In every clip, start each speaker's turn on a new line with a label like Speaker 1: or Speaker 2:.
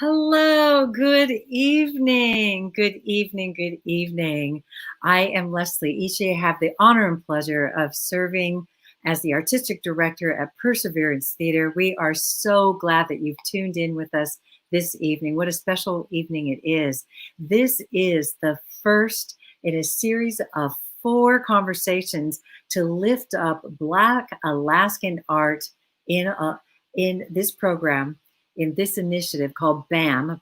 Speaker 1: Hello, good evening. Good evening, good evening. I am Leslie Ishii. I have the honor and pleasure of serving as the artistic director at Perseverance Theater. We are so glad that you've tuned in with us this evening. What a special evening it is. This is the first in a series of 4 conversations to lift up Black Alaskan art in this program, in this initiative called BAM,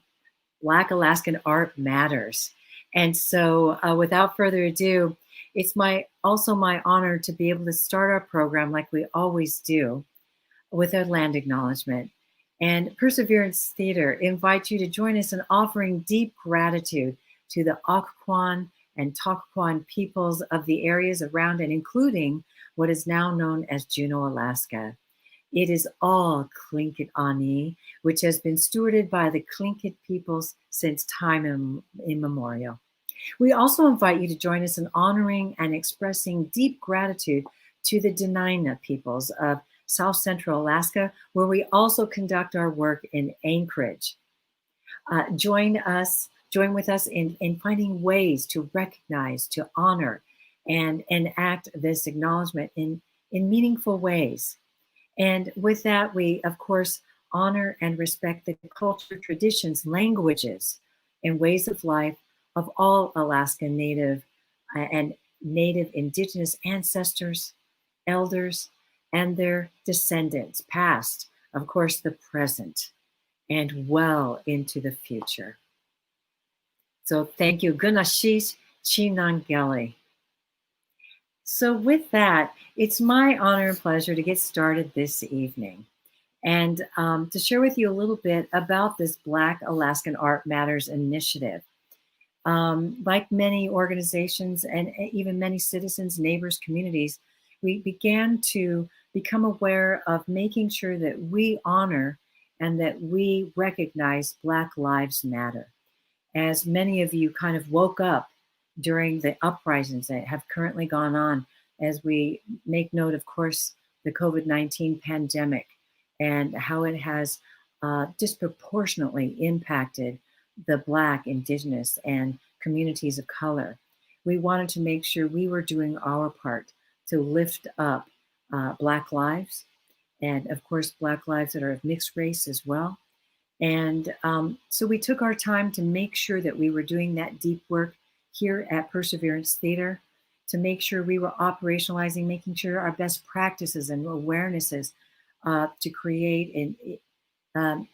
Speaker 1: Black Alaskan Art Matters. And so without further ado, it's also my honor to be able to start our program like we always do with a land acknowledgement. And Perseverance Theater invites you to join us in offering deep gratitude to the Occoquan and Toccoquan peoples of the areas around and including what is now known as Juneau, Alaska. It is all Tlingit Ani, which has been stewarded by the Tlingit peoples since time immemorial. We also invite you to join us in honoring and expressing deep gratitude to the Dena'ina peoples of South Central Alaska, where we also conduct our work in Anchorage. Join with us in finding ways to recognize, to honor, and enact this acknowledgement in meaningful ways. And with that, we, of course, honor and respect the culture, traditions, languages, and ways of life of all Alaska Native and Native Indigenous ancestors, elders, and their descendants, past, of course, the present, and well into the future. So thank you. Gunashish Chinangeli. So with that, it's my honor and pleasure to get started this evening and to share with you a little bit about this Black Alaskan Art Matters initiative. Like many organizations and even many citizens, neighbors, communities, we began to become aware of making sure that we honor and that we recognize Black Lives Matter. As many of you kind of woke up during the uprisings that have currently gone on, as we make note, of course, the COVID-19 pandemic and how it has disproportionately impacted the Black, Indigenous, and communities of color. We wanted to make sure we were doing our part to lift up Black lives, and of course, Black lives that are of mixed race as well. And so we took our time to make sure that we were doing that deep work here at Perseverance Theater, to make sure we were operationalizing, making sure our best practices and awarenesses to create a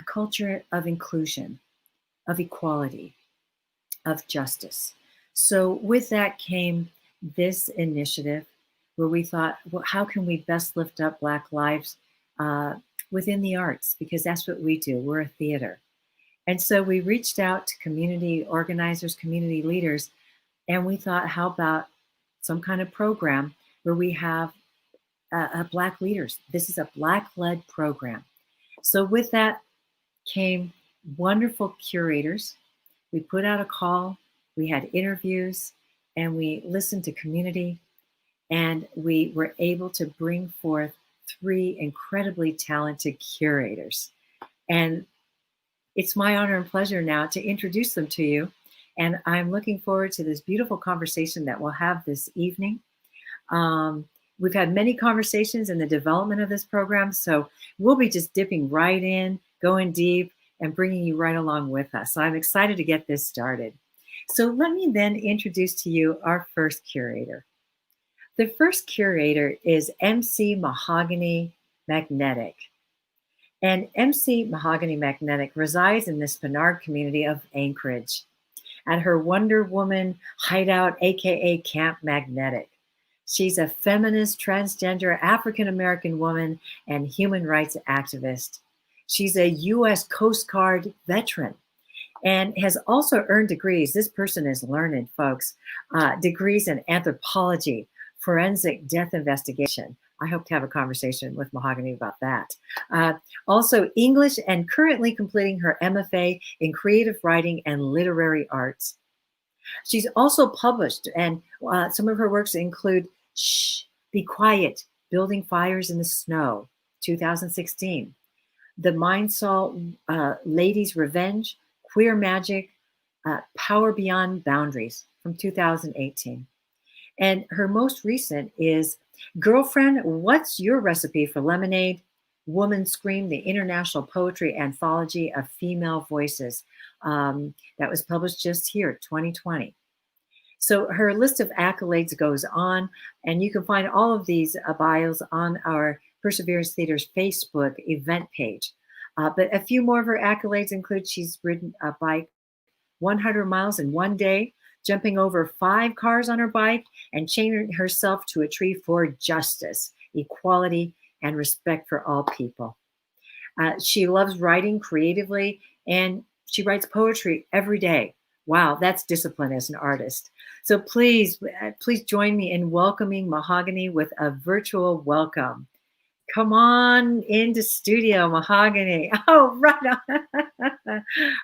Speaker 1: culture of inclusion, of equality, of justice. So with that came this initiative where we thought, well, how can we best lift up Black lives within the arts? Because that's what we do. We're a theater. And so we reached out to community organizers, community leaders, and we thought, how about some kind of program where we have Black leaders? This is a Black-led program. So with that came wonderful curators. We put out a call, we had interviews, and we listened to community, and we were able to bring forth 3 incredibly talented curators. And it's my honor and pleasure now to introduce them to you. And I'm looking forward to this beautiful conversation that we'll have this evening. We've had many conversations in the development of this program, so we'll be just dipping right in, going deep, and bringing you right along with us. So I'm excited to get this started. So let me then introduce to you our first curator. The first curator is MC Mahogany Magnetic. And MC Mahogany Magnetic resides in the Spenard community of Anchorage at her Wonder Woman hideout, AKA Camp Magnetic. She's a feminist, transgender, African-American woman and human rights activist. She's a U.S. Coast Guard veteran and has also earned degrees. This person is learned, folks. Degrees in anthropology, forensic death investigation. I hope to have a conversation with Mahogany about that. Also English, and currently completing her MFA in creative writing and literary arts. She's also published, and some of her works include Shh, Be Quiet, Building Fires in the Snow, 2016. The Mind Salt, Ladies Revenge, Queer Magic, Power Beyond Boundaries from 2018. And her most recent is Girlfriend, What's Your Recipe for Lemonade? Woman Scream, the International Poetry Anthology of Female Voices. That was published just here, 2020. So her list of accolades goes on, and you can find all of these bios on our Perseverance Theater's Facebook event page. But a few more of her accolades include she's ridden a bike 100 miles in one day, jumping over 5 cars on her bike, and chaining herself to a tree for justice, equality, and respect for all people. She loves writing creatively, and she writes poetry every day. Wow, that's discipline as an artist. So please join me in welcoming Mahogany with a virtual welcome. Come on into studio, Mahogany. Oh, right on.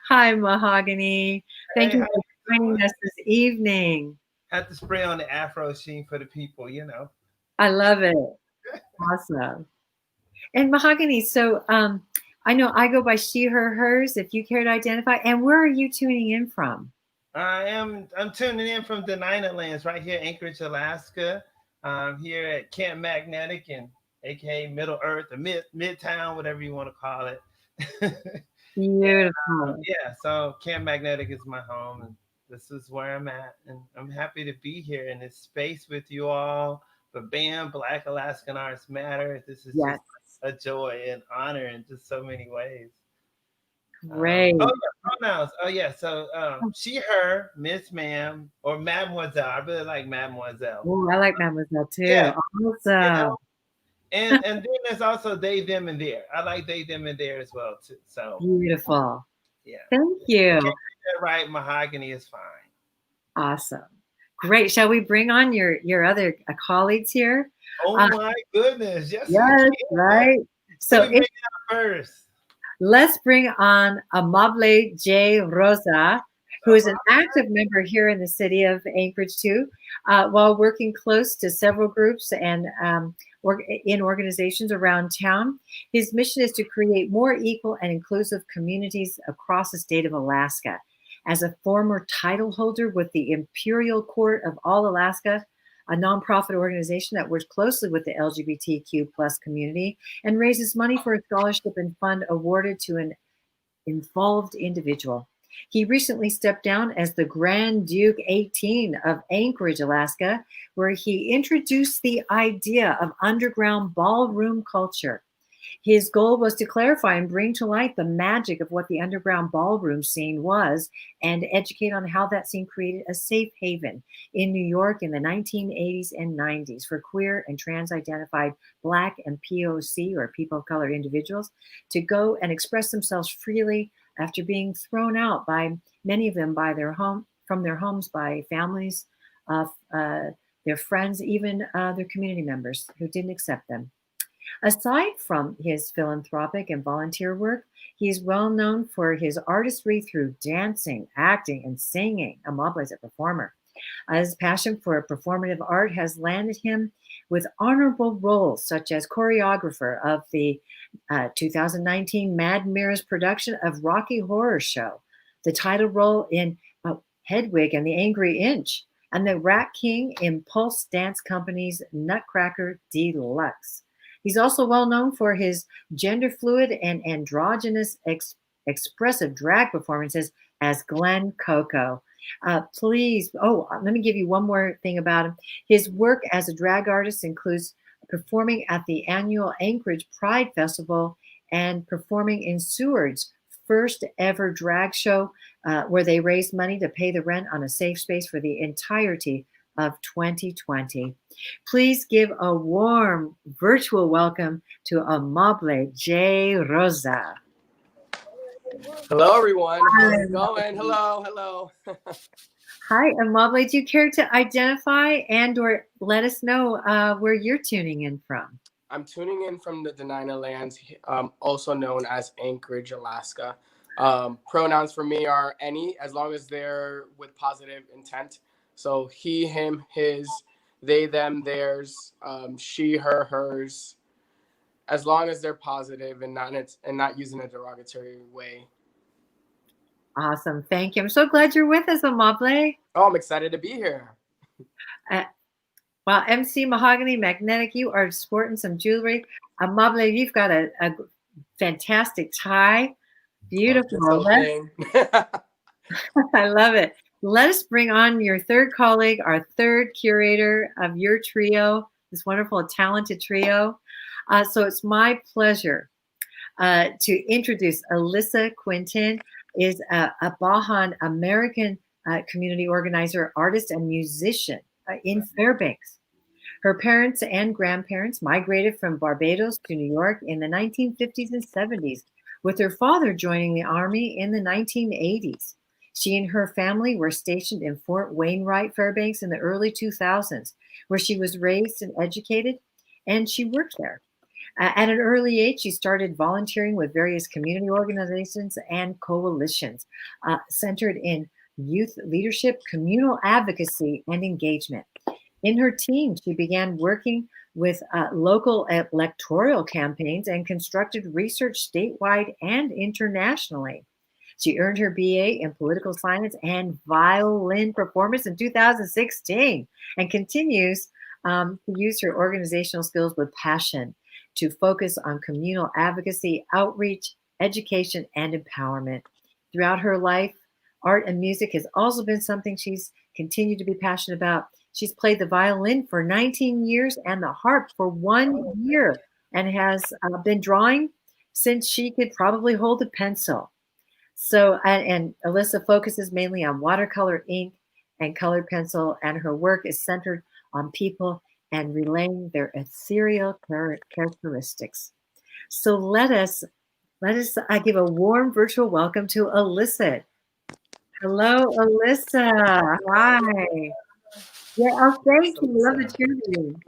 Speaker 1: Hi, Mahogany. Thank
Speaker 2: Hey,
Speaker 1: you
Speaker 2: how
Speaker 1: for
Speaker 2: you
Speaker 1: joining
Speaker 2: doing?
Speaker 1: us this evening.
Speaker 2: Had to spray on the Afro sheen for the people, you know.
Speaker 1: I love it. Awesome. And Mahogany, so I know I go by she, her, hers, if you care to identify. And where are you tuning in from?
Speaker 2: I'm tuning in from the Nina Lands right here, Anchorage, Alaska. Here at Camp Magnetic and aka Middle Earth or Midtown, whatever you want to call it.
Speaker 1: Beautiful.
Speaker 2: Yeah, so Camp Magnetic is my home, and this is where I'm at, and I'm happy to be here in this space with you all. But BAM, Black Alaskan Arts Matter. This is
Speaker 1: Yes.
Speaker 2: just a joy and honor in just so many ways.
Speaker 1: Great.
Speaker 2: Oh yeah, pronouns. Oh yeah, so she, her, Miss, Ma'am, or Mademoiselle. I really like Mademoiselle.
Speaker 1: Oh, I like Mademoiselle too.
Speaker 2: Yeah, you
Speaker 1: Awesome.
Speaker 2: know, and then there's also they, them, and their. I like they, them, and their as well too. So
Speaker 1: Beautiful.
Speaker 2: yeah,
Speaker 1: Thank
Speaker 2: if you can't
Speaker 1: you.
Speaker 2: get that right, mahogany is fine.
Speaker 1: Awesome. Great. Shall we bring on your other colleagues here?
Speaker 2: Oh
Speaker 1: Uh,
Speaker 2: my goodness, yes we
Speaker 1: yes,
Speaker 2: can.
Speaker 1: right.
Speaker 2: Who
Speaker 1: So
Speaker 2: we bring out first?
Speaker 1: let's bring on Amable J. Rosa, who is an active member here in the city of Anchorage too, while working close to several groups and in organizations around town. His mission is to create more equal and inclusive communities across the state of Alaska. As a former title holder with the Imperial Court of All Alaska, a nonprofit organization that works closely with the LGBTQ plus community and raises money for a scholarship and fund awarded to an involved individual. He recently stepped down as the Grand Duke 18 of Anchorage, Alaska, where he introduced the idea of underground ballroom culture. His goal was to clarify and bring to light the magic of what the underground ballroom scene was and educate on how that scene created a safe haven in New York in the 1980s and 90s for queer and trans identified Black and POC or people of color individuals to go and express themselves freely after being thrown out by many of them by from their homes by families, their friends, even their community members who didn't accept them. Aside from his philanthropic and volunteer work, he is well known for his artistry through dancing, acting, and singing. Amable is a performer. His passion for performative art has landed him with honorable roles, such as choreographer of the 2019 Mad Mirrors production of Rocky Horror Show, the title role in Hedwig and the Angry Inch, and the Rat King in Pulse Dance Company's Nutcracker Deluxe. He's also well known for his gender fluid and androgynous expressive drag performances as Glenn Coco. Let me give you one more thing about him. His work as a drag artist includes performing at the annual Anchorage Pride Festival and performing in Seward's first ever drag show, where they raised money to pay the rent on a safe space for the entirety of 2020. Please give a warm virtual welcome to Amable J. Rosa.
Speaker 3: Hello, everyone. How's it going? Hello, hello.
Speaker 1: Hi, Amable. Do you care to identify and/or let us know where you're tuning in from?
Speaker 3: I'm tuning in from the Denina Lands, also known as Anchorage, Alaska. Pronouns for me are any, as long as they're with positive intent. So he, him, his, they, them, theirs, she, her, hers. as long as they're positive and not using a derogatory way.
Speaker 1: Awesome. Thank you. I'm so glad you're with us, Amable.
Speaker 3: Oh, I'm excited to be here.
Speaker 1: Uh, Well, MC Mahogany Magnetic, you are sporting some jewelry. Amable, you've got a fantastic tie. Beautiful. I love it. Let us bring on your third colleague, our third curator of your trio, this wonderful, talented trio. So it's my pleasure to introduce Alyssa Quinton, is a Bajan American community organizer, artist, and musician in Fairbanks. Her parents and grandparents migrated from Barbados to New York in the 1950s and 70s, with her father joining the Army in the 1980s. She and her family were stationed in Fort Wainwright, Fairbanks in the early 2000s, where she was raised and educated, and she worked there. At an early age, she started volunteering with various community organizations and coalitions centered in youth leadership, communal advocacy, and engagement. In her teens, she began working with local electoral campaigns and constructed research statewide and internationally. She earned her BA in political science and violin performance in 2016 and continues to use her organizational skills with passion to focus on communal advocacy, outreach, education, and empowerment. Throughout her life, art and music has also been something she's continued to be passionate about. She's played the violin for 19 years and the harp for 1 year and has been drawing since she could probably hold a pencil. So, and Alyssa focuses mainly on watercolor ink and colored pencil, and her work is centered on people and relaying their ethereal characteristics. So let us give a warm virtual welcome to Alyssa. Hello, Alyssa. Hi. Yeah, oh, thank you. Love the cheerleading.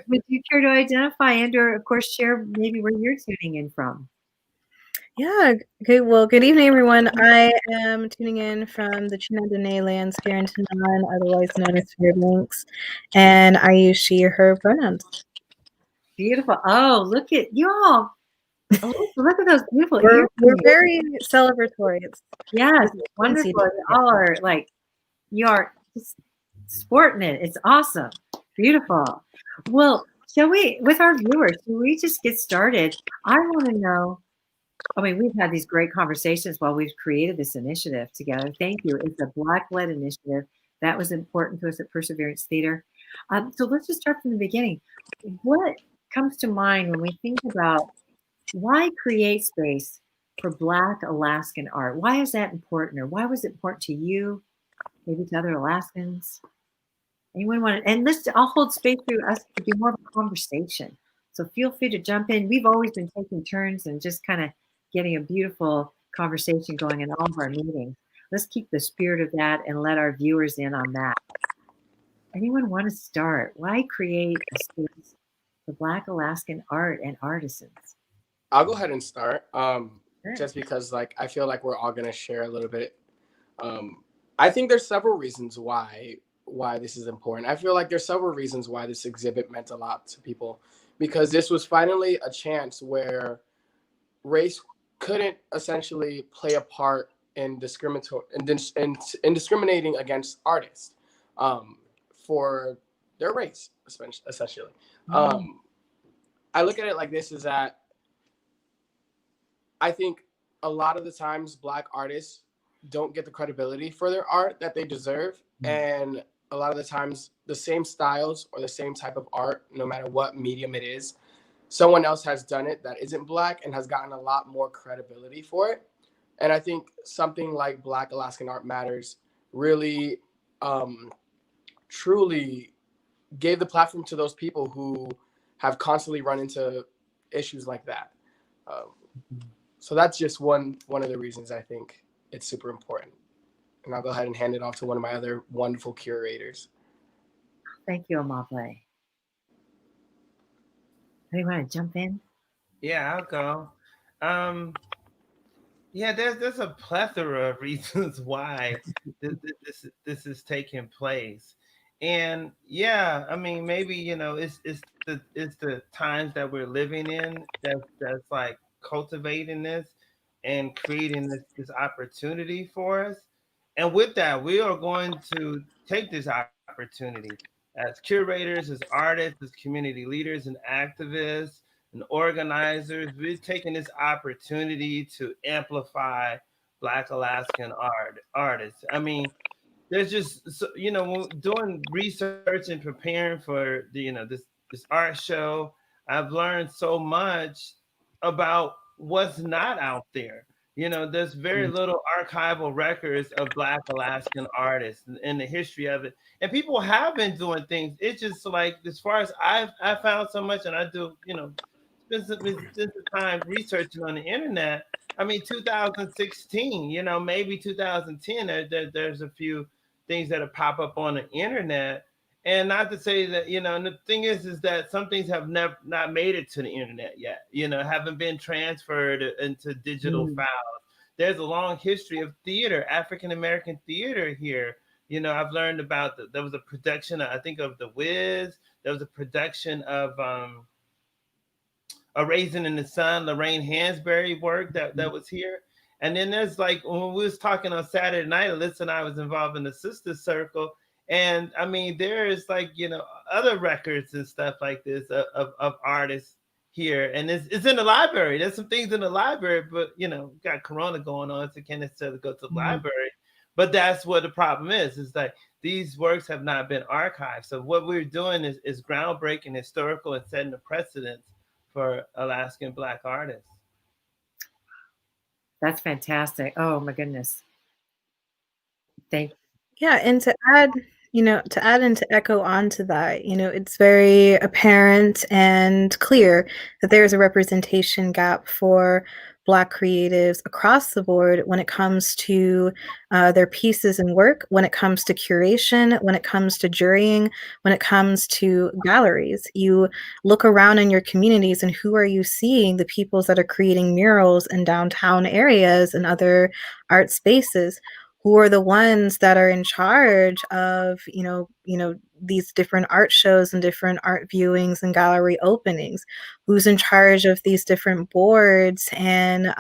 Speaker 1: Would you care to identify and, or of course, share maybe where you're tuning in from?
Speaker 4: Yeah, okay. Well, good evening, everyone. I am tuning in from the Chinandane lands here in Tanan, otherwise known as Fairbanks, and I use she, her pronouns.
Speaker 1: Beautiful. Oh, look at y'all. Oh, look at those beautiful
Speaker 4: We're
Speaker 1: earrings.
Speaker 4: very celebratory.
Speaker 1: Yes, it's wonderful. Y'all are like, you are just sporting it. It's awesome. Beautiful. Well, shall we, with our viewers, shall we just get started? I want to know. I mean, we've had these great conversations while we've created this initiative together. Thank you. It's a Black-led initiative. That was important to us at Perseverance Theater. So let's just start from the beginning. What comes to mind when we think about why create space for Black Alaskan art? Why is that important, or why was it important to you, maybe to other Alaskans? Anyone want to? And I'll hold space for us to be more of a conversation. So feel free to jump in. We've always been taking turns and just kind of getting a beautiful conversation going in all of our meetings. Let's keep the spirit of that and let our viewers in on that. Anyone want to start? Why create a space for Black Alaskan art and artisans?
Speaker 3: I'll go ahead and start. Just because I feel like we're all gonna share a little bit. I think there's several reasons why this is important. I feel like there's several reasons why this exhibit meant a lot to people, because this was finally a chance where race couldn't essentially play a part in discriminating against artists for their race, essentially. I look at it like this, is that I think a lot of the times Black artists don't get the credibility for their art that they deserve. And a lot of the times the same styles or the same type of art, no matter what medium it is, someone else has done it that isn't Black and has gotten a lot more credibility for it. And I think something like Black Alaskan Art Matters really truly gave the platform to those people who have constantly run into issues like that. So that's just one of the reasons I think it's super important. And I'll go ahead and hand it off to one of my other wonderful curators.
Speaker 1: Thank you, Amable. You want to jump in?
Speaker 2: Yeah, I'll go. Yeah, there's a plethora of reasons why this is taking place, And yeah, I mean, maybe it's the times that we're living in that's like cultivating this and creating this opportunity for us. And with that, we are going to take this opportunity as curators, as artists, as community leaders and activists and organizers. We're taking this opportunity to amplify Black Alaskan artists. I mean, there's just doing research and preparing for this art show, I've learned so much about what's not out there. There's very little archival records of Black Alaskan artists and the history of it, and people have been doing things. It's just like, as far as I found so much, and I do spend some time researching on the internet. I mean, 2016, maybe 2010, there's a few things that pop up on the internet. And not to say that, and the thing is that some things have never not made it to the internet yet, haven't been transferred into digital
Speaker 1: Mm.
Speaker 2: files. There's a long history of theater, African American theater here. I've learned about there was a production, I think, of The Wiz. There was a production of A Raisin in the Sun, Lorraine Hansberry work that was here. And then there's, like, when we was talking on Saturday night, Alyssa and I was involved in the Sister Circle. And I mean, there is, like, other records and stuff like this of artists here. And it's in the library. There's some things in the library, but got Corona going on, so can't necessarily go to the
Speaker 1: Mm.
Speaker 2: library. But that's what the problem is like these works have not been archived. So what we're doing is groundbreaking, historical, and setting the precedence for Alaskan Black artists.
Speaker 1: That's fantastic. Oh my goodness. Thank
Speaker 4: Yeah, and to add and to echo onto that, it's very apparent and clear that there is a representation gap for Black creatives across the board when it comes to their pieces and work, when it comes to curation, when it comes to jurying, when it comes to galleries. You look around in your communities, and who are you seeing? The peoples that are creating murals in downtown areas and other art spaces, who are the ones that are in charge of these different art shows and different art viewings and gallery openings, who's in charge of these different boards and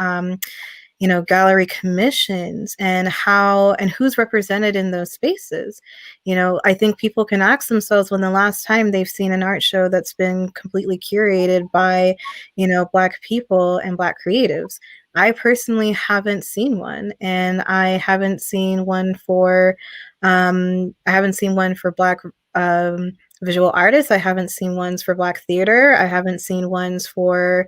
Speaker 4: gallery commissions, and who's represented in those spaces. I think people can ask themselves when the last time they've seen an art show that's been completely curated by Black people and Black creatives. I personally haven't seen one, and I haven't seen one for Black visual artists. I haven't seen ones for Black theater. I haven't seen ones for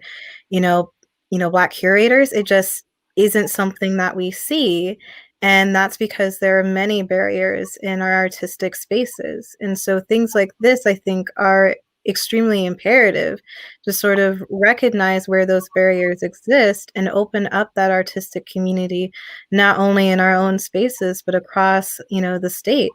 Speaker 4: you know Black curators. It just isn't something that we see. And that's because there are many barriers in our artistic spaces. And so things like this, I think, are extremely imperative to sort of recognize where those barriers exist and open up that artistic community, not only in our own spaces, but across, the state.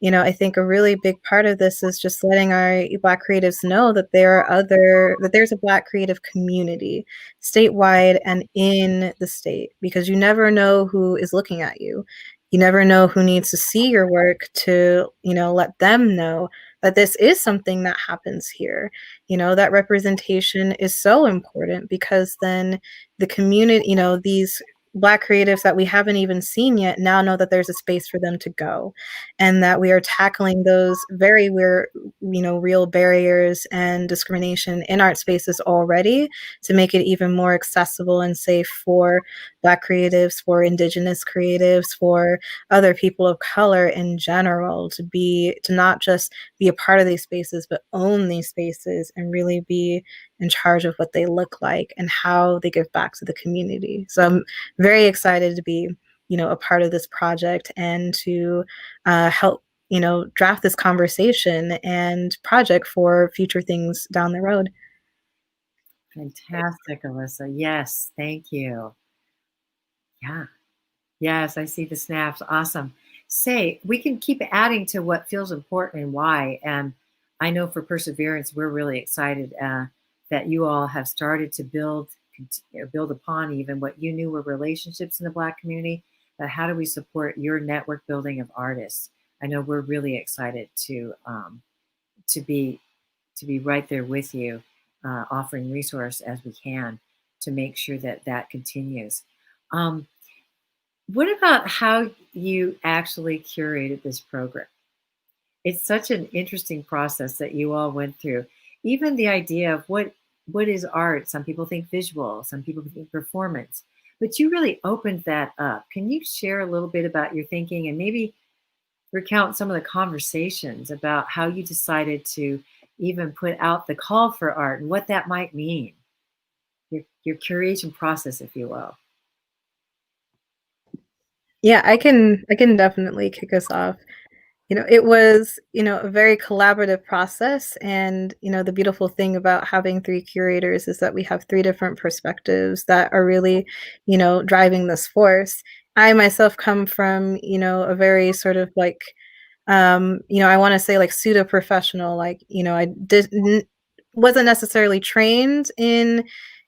Speaker 4: I think a really big part of this is just letting our Black creatives know that that there's a Black creative community statewide and in the state, because you never know who is looking at you. You never know who needs to see your work to, let them know that this is something that happens here. That representation is so important, because then the community, these Black creatives that we haven't even seen yet now know that there's a space for them to go, and that we are tackling those very real barriers and discrimination in art spaces already, to make it even more accessible and safe for Black creatives, for Indigenous creatives, for other people of color in general, to not just be a part of these spaces, but own these spaces and really be in charge of what they look like and how they give back to the community. So I'm very excited to be, a part of this project and to help, draft this conversation and project for future things down the road.
Speaker 1: Fantastic, Alyssa. Yes, thank you. Yeah. Yes, I see the snaps. Awesome. Say, we can keep adding to what feels important and why. And I know for Perseverance, we're really excited that you all have started to build upon even what you knew were relationships in the Black community. But how do we support your network building of artists? I know we're really excited to be to be right there with you, offering resource as we can to make sure that that continues. Um, what about how you actually curated this program? It's such an interesting process that you all went through. Even the idea of what is art. Some people think visual, some people think performance, but you really opened that up. Can you share a little bit about your thinking and maybe recount some of the conversations about how you decided to even put out the call for art and what that might mean? Your curation process, if you will.
Speaker 4: Yeah, I can definitely kick us off. It was, a very collaborative process. And, the beautiful thing about having three curators is that we have three different perspectives that are really, driving this force. I myself come from, a very sort of like, I want to say like pseudo professional, like, I wasn't necessarily trained in,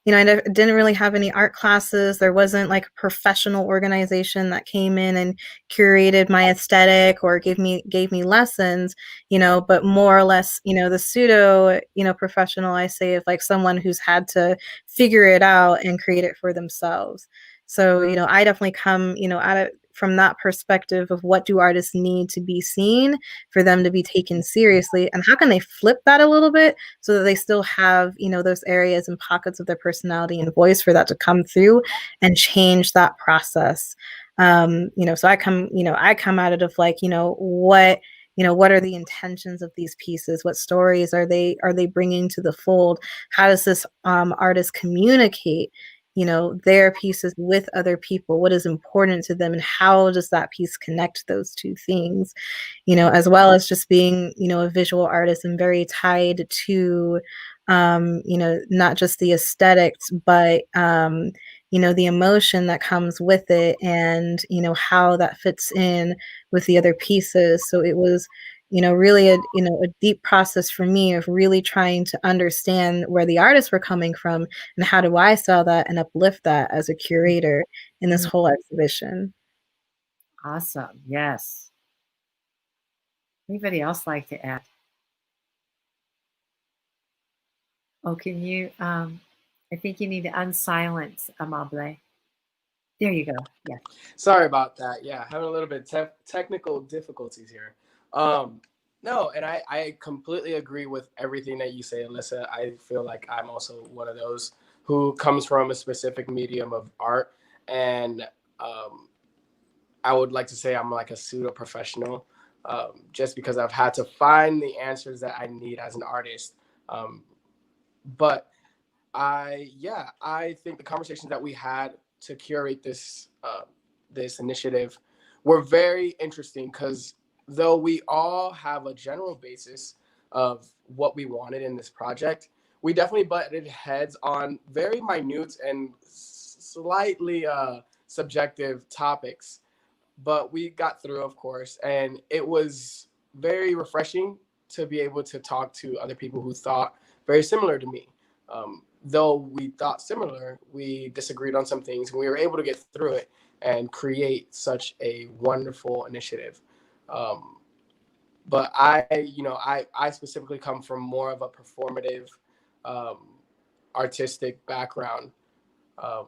Speaker 4: I didn't really have any art classes. There wasn't like a professional organization that came in and curated my aesthetic or gave me lessons, but more or less, the pseudo, professional I say is like someone who's had to figure it out and create it for themselves. So, I definitely come, at it from that perspective of what do artists need to be seen for them to be taken seriously, and how can they flip that a little bit so that they still have, those areas and pockets of their personality and voice for that to come through and change that process. So I come at it of like, what are the intentions of these pieces? What stories are they bringing to the fold? How does this artist communicate, their pieces with other people? What is important to them, and how does that piece connect those two things? As well as just being, a visual artist and very tied to, not just the aesthetics, but, the emotion that comes with it, and, how that fits in with the other pieces. So it was, really a deep process for me of really trying to understand where the artists were coming from and how do I sell that and uplift that as a curator in this whole exhibition.
Speaker 1: Awesome. Yes. Anybody else like to add? Oh, can you? I think you need to unsilence Amable. There you go. Yeah.
Speaker 3: Sorry about that. Yeah, having a little bit technical difficulties here. No, and I completely agree with everything that you say, Alyssa. I feel like I'm also one of those who comes from a specific medium of art, and I would like to say I'm like a pseudo professional, just because I've had to find the answers that I need as an artist. Um, but I think the conversations that we had to curate this initiative were very interesting, because though we all have a general basis of what we wanted in this project, we definitely butted heads on very minute and slightly subjective topics. But we got through, of course, and it was very refreshing to be able to talk to other people who thought very similar to me. Though we thought similar, we disagreed on some things, and we were able to get through it and create such a wonderful initiative. Um, but I specifically come from more of a performative, um, artistic background. Um,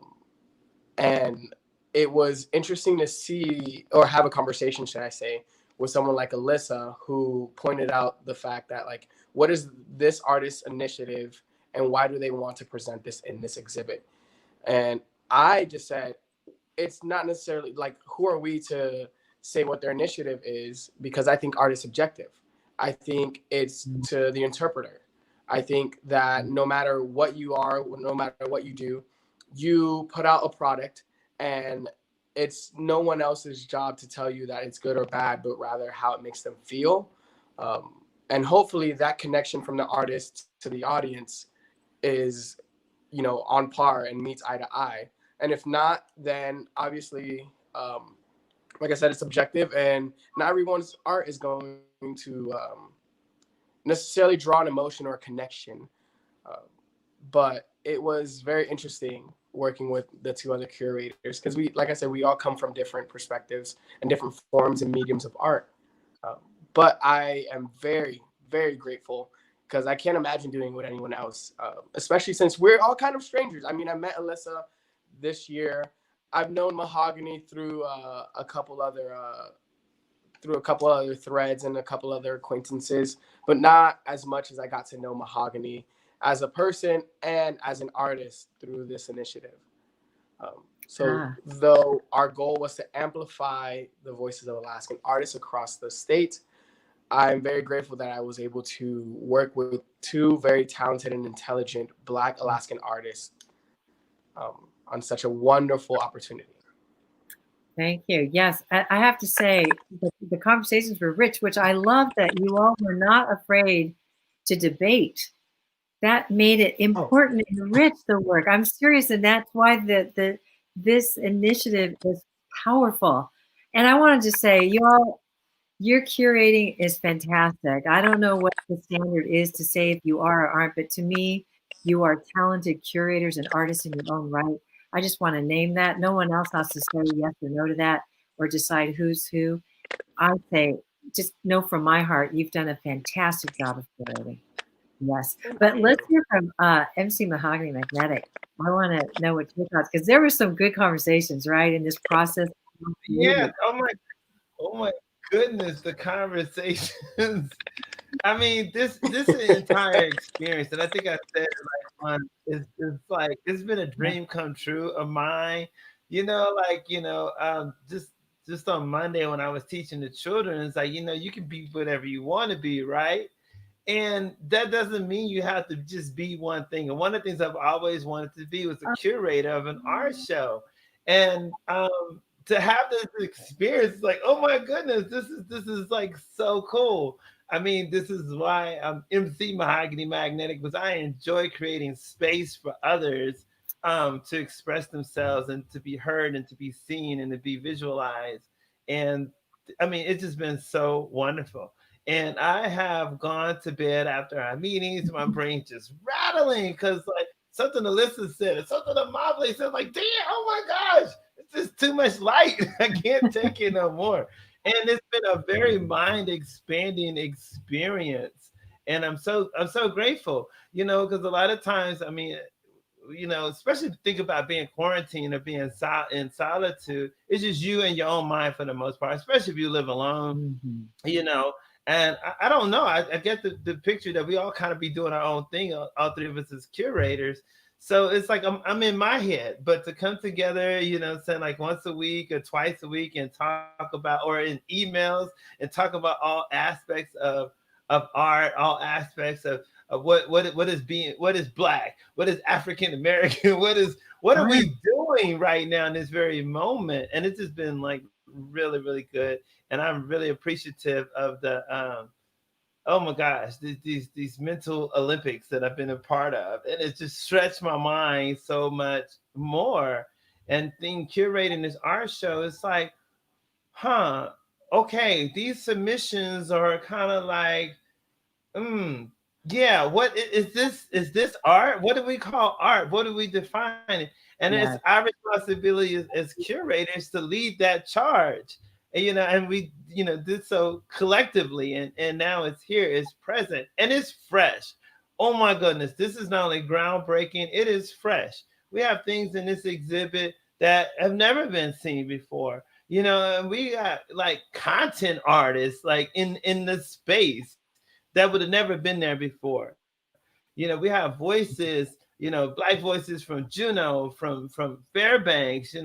Speaker 3: and it was interesting to see or have a conversation, should I say, with someone like Alyssa, who pointed out the fact that, like, what is this artist's initiative and why do they want to present this in this exhibit? And I just said, it's not necessarily like, who are we to say what their initiative is, because I think art is subjective. I think it's to the interpreter. I think that no matter what you are, no matter what you do, you put out a product, and it's no one else's job to tell you that it's good or bad, but rather how it makes them feel. And hopefully that connection from the artist to the audience is, on par and meets eye to eye. And if not, then obviously, like I said, it's subjective, and not everyone's art is going to necessarily draw an emotion or a connection. Uh, but it was very interesting working with the two other curators, because we, like I said, we all come from different perspectives and different forms and mediums of art. But I am very, very grateful because I can't imagine doing it with anyone else, especially since we're all kind of strangers. I mean, I met Alyssa this year. I've known Mahogany through a couple other threads and a couple other acquaintances, but not as much as I got to know Mahogany as a person and as an artist through this initiative. So though our goal was to amplify the voices of Alaskan artists across the state, I'm very grateful that I was able to work with two very talented and intelligent Black Alaskan artists on such a wonderful opportunity.
Speaker 1: Thank you. Yes, I have to say the conversations were rich, which I love that you all were not afraid to debate. That made it important and rich, the work. I'm serious, and that's why this initiative is powerful. And I wanted to say, your curating is fantastic. I don't know what the standard is to say if you are or aren't, but to me, you are talented curators and artists in your own right. I just want to name that. No one else has to say yes or no to that or decide who's who. I say, just know from my heart, you've done a fantastic job of curating. Yes. But let's hear from MC Mahogany Magnetic. I want to know what your thoughts, because there were some good conversations, right, in this process.
Speaker 2: Yeah. Oh my goodness, the conversations. I mean, this entire experience, and I think I said it like on, it's like it's been a dream come true of mine. Just on Monday when I was teaching the children, it's like, you can be whatever you want to be, right? And that doesn't mean you have to just be one thing. And one of the things I've always wanted to be was a curator of an art show. And to have this experience, like, oh my goodness, this is like so cool. I mean, this is why I'm MC Mahogany Magnetic, because I enjoy creating space for others to express themselves and to be heard and to be seen and to be visualized. And I mean, it's just been so wonderful. And I have gone to bed after our meetings, my brain just rattling because like something Alyssa said, or something Amable said, like, damn, oh my gosh, it's just too much light. I can't take it no more. And it's been a very mind expanding experience. And I'm so grateful, because a lot of times, I mean, especially think about being quarantined or being in solitude. It's just you and your own mind for the most part, especially if you live alone, And I don't know. I get the picture that we all kind of be doing our own thing, all three of us as curators. So it's like I'm in my head, but to come together, saying like once a week or twice a week and talk about, or in emails and talk about all aspects of art, all aspects of what is Black, what is African American, what are we doing right now in this very moment, and it's just been like really, really good. And I'm really appreciative of the oh my gosh, these mental Olympics that I've been a part of, and it's just stretched my mind so much more. And curating this art show, it's like, okay, these submissions are kind of like, yeah, what is this? Is this art? What do we call art? What do we define it? And it's our responsibility as curators to lead that charge. And we, did so collectively, and now it's here, it's present, and it's fresh. Oh my goodness, this is not only groundbreaking, it is fresh. We have things in this exhibit that have never been seen before. And we got like content artists like in the space that would have never been there before. We have voices, Black voices from Juneau, from Fairbanks,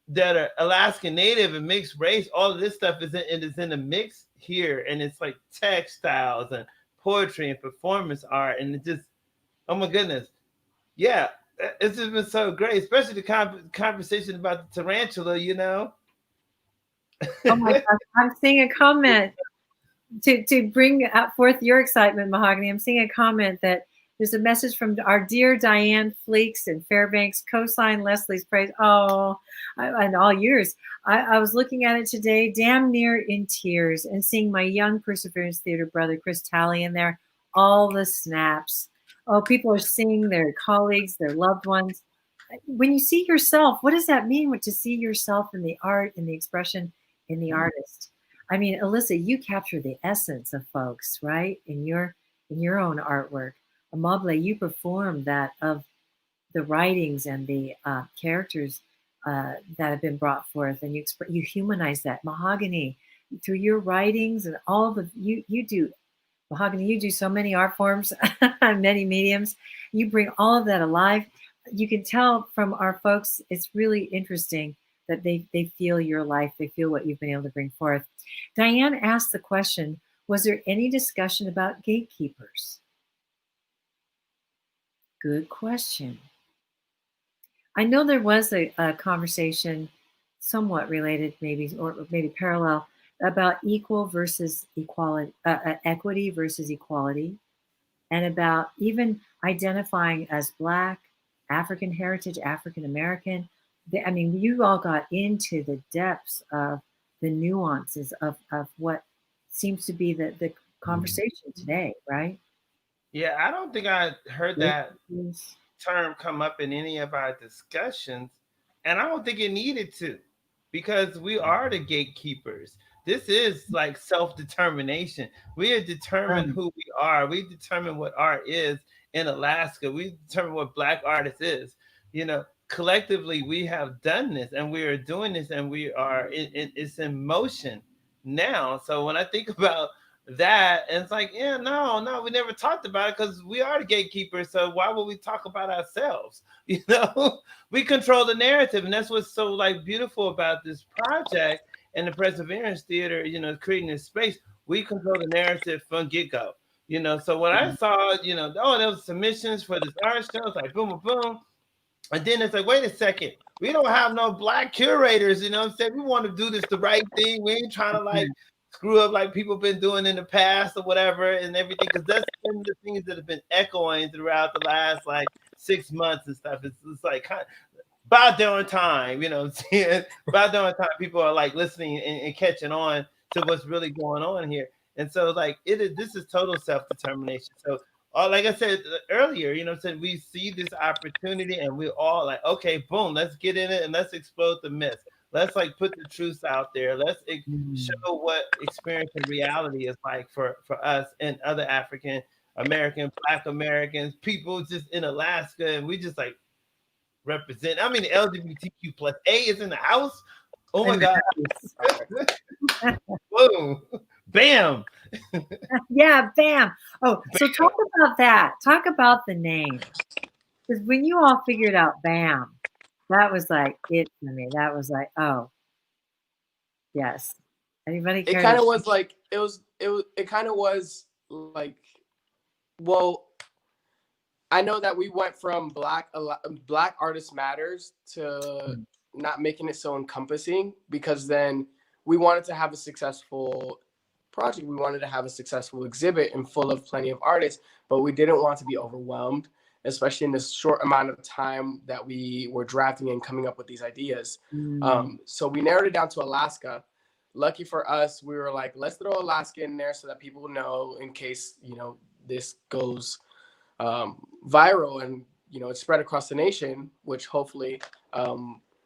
Speaker 2: that are Alaskan Native and mixed race. All of this stuff is in the mix here, and it's like textiles and poetry and performance art, and it just, oh my goodness, yeah, it's just been so great, especially the conversation about the tarantula.
Speaker 1: Oh my gosh, I'm seeing a comment to bring forth your excitement, Mahogany. I'm seeing a comment that there's a message from our dear Diane Fleeks in Fairbanks, co-sign Leslie's praise. Oh, and all yours. I was looking at it today, damn near in tears, and seeing my young Perseverance Theater brother, Chris Talley, in there. All the snaps. Oh, people are seeing their colleagues, their loved ones. When you see yourself, what does that mean? To see yourself in the art, in the expression, in the artist? I mean, Alyssa, you capture the essence of folks, right? In your own artwork. Amable, you perform that of the writings and the characters that have been brought forth, and you humanize that. Mahogany, through your writings and all the you do Mahogany, you do so many art forms, many mediums. You bring all of that alive. You can tell from our folks, it's really interesting that they feel your life, they feel what you've been able to bring forth. Diane asked the question, was there any discussion about gatekeepers? Good question. I know there was a conversation somewhat related, maybe, or maybe parallel, about equal versus equality, equity versus equality, and about even identifying as Black, African heritage, African American. I mean, you all got into the depths of the nuances of what seems to be the conversation today, right?
Speaker 2: Yeah, I don't think I heard that
Speaker 1: Yes.
Speaker 2: term come up in any of our discussions, and I don't think it needed to, because we are the gatekeepers. This is like self-determination. We have determined
Speaker 1: Um,
Speaker 2: who we are. We determine what art is in Alaska. We determine what Black artist is. Collectively, we have done this, and we are doing this, and we are. It's in motion now. So when I think about that, and it's like, yeah, no, no, we never talked about it because we are the gatekeepers. So why would we talk about ourselves? We control the narrative, and that's what's so like beautiful about this project and the Perseverance Theater. Creating this space, we control the narrative from get go. So when I saw, oh, there was submissions for this art show, it's like boom, boom, boom. And then it's like, wait a second, we don't have no Black curators, what I'm saying? We want to do this the right thing. We ain't trying to like screw up like people been doing in the past or whatever and everything. Because that's been the things that have been echoing throughout the last like 6 months and stuff. It's like kind of about during time, what I'm saying? About during time, people are like listening and catching on to what's really going on here. And so like this is total self-determination. So like I said earlier, said we see this opportunity and we're all like, okay, boom, let's get in it and let's explode the myths. Let's like put the truths out there. Let's show what experience and reality is like for us and other African American, Black Americans, people just in Alaska, and we just like represent. I mean, the LGBTQ plus A is in the house. Oh my God! Boom, bam.
Speaker 1: Yeah, bam. Oh, so talk about that. Talk about the name. Because when you all figured out BAM, that was like it for me. That was like, oh, yes. Anybody
Speaker 3: It
Speaker 1: care
Speaker 3: kind
Speaker 1: to?
Speaker 3: of was like it kind of was like, well, I know that we went from Black Artist Matters to not making it so encompassing, because then we wanted to have a successful project. We wanted to have a successful exhibit and full of plenty of artists, but we didn't want to be overwhelmed, especially in this short amount of time that we were drafting and coming up with these ideas. So we narrowed it down to Alaska. Lucky for us, we were like, let's throw Alaska in there so that people know in case, this goes viral and, it spread across the nation, which hopefully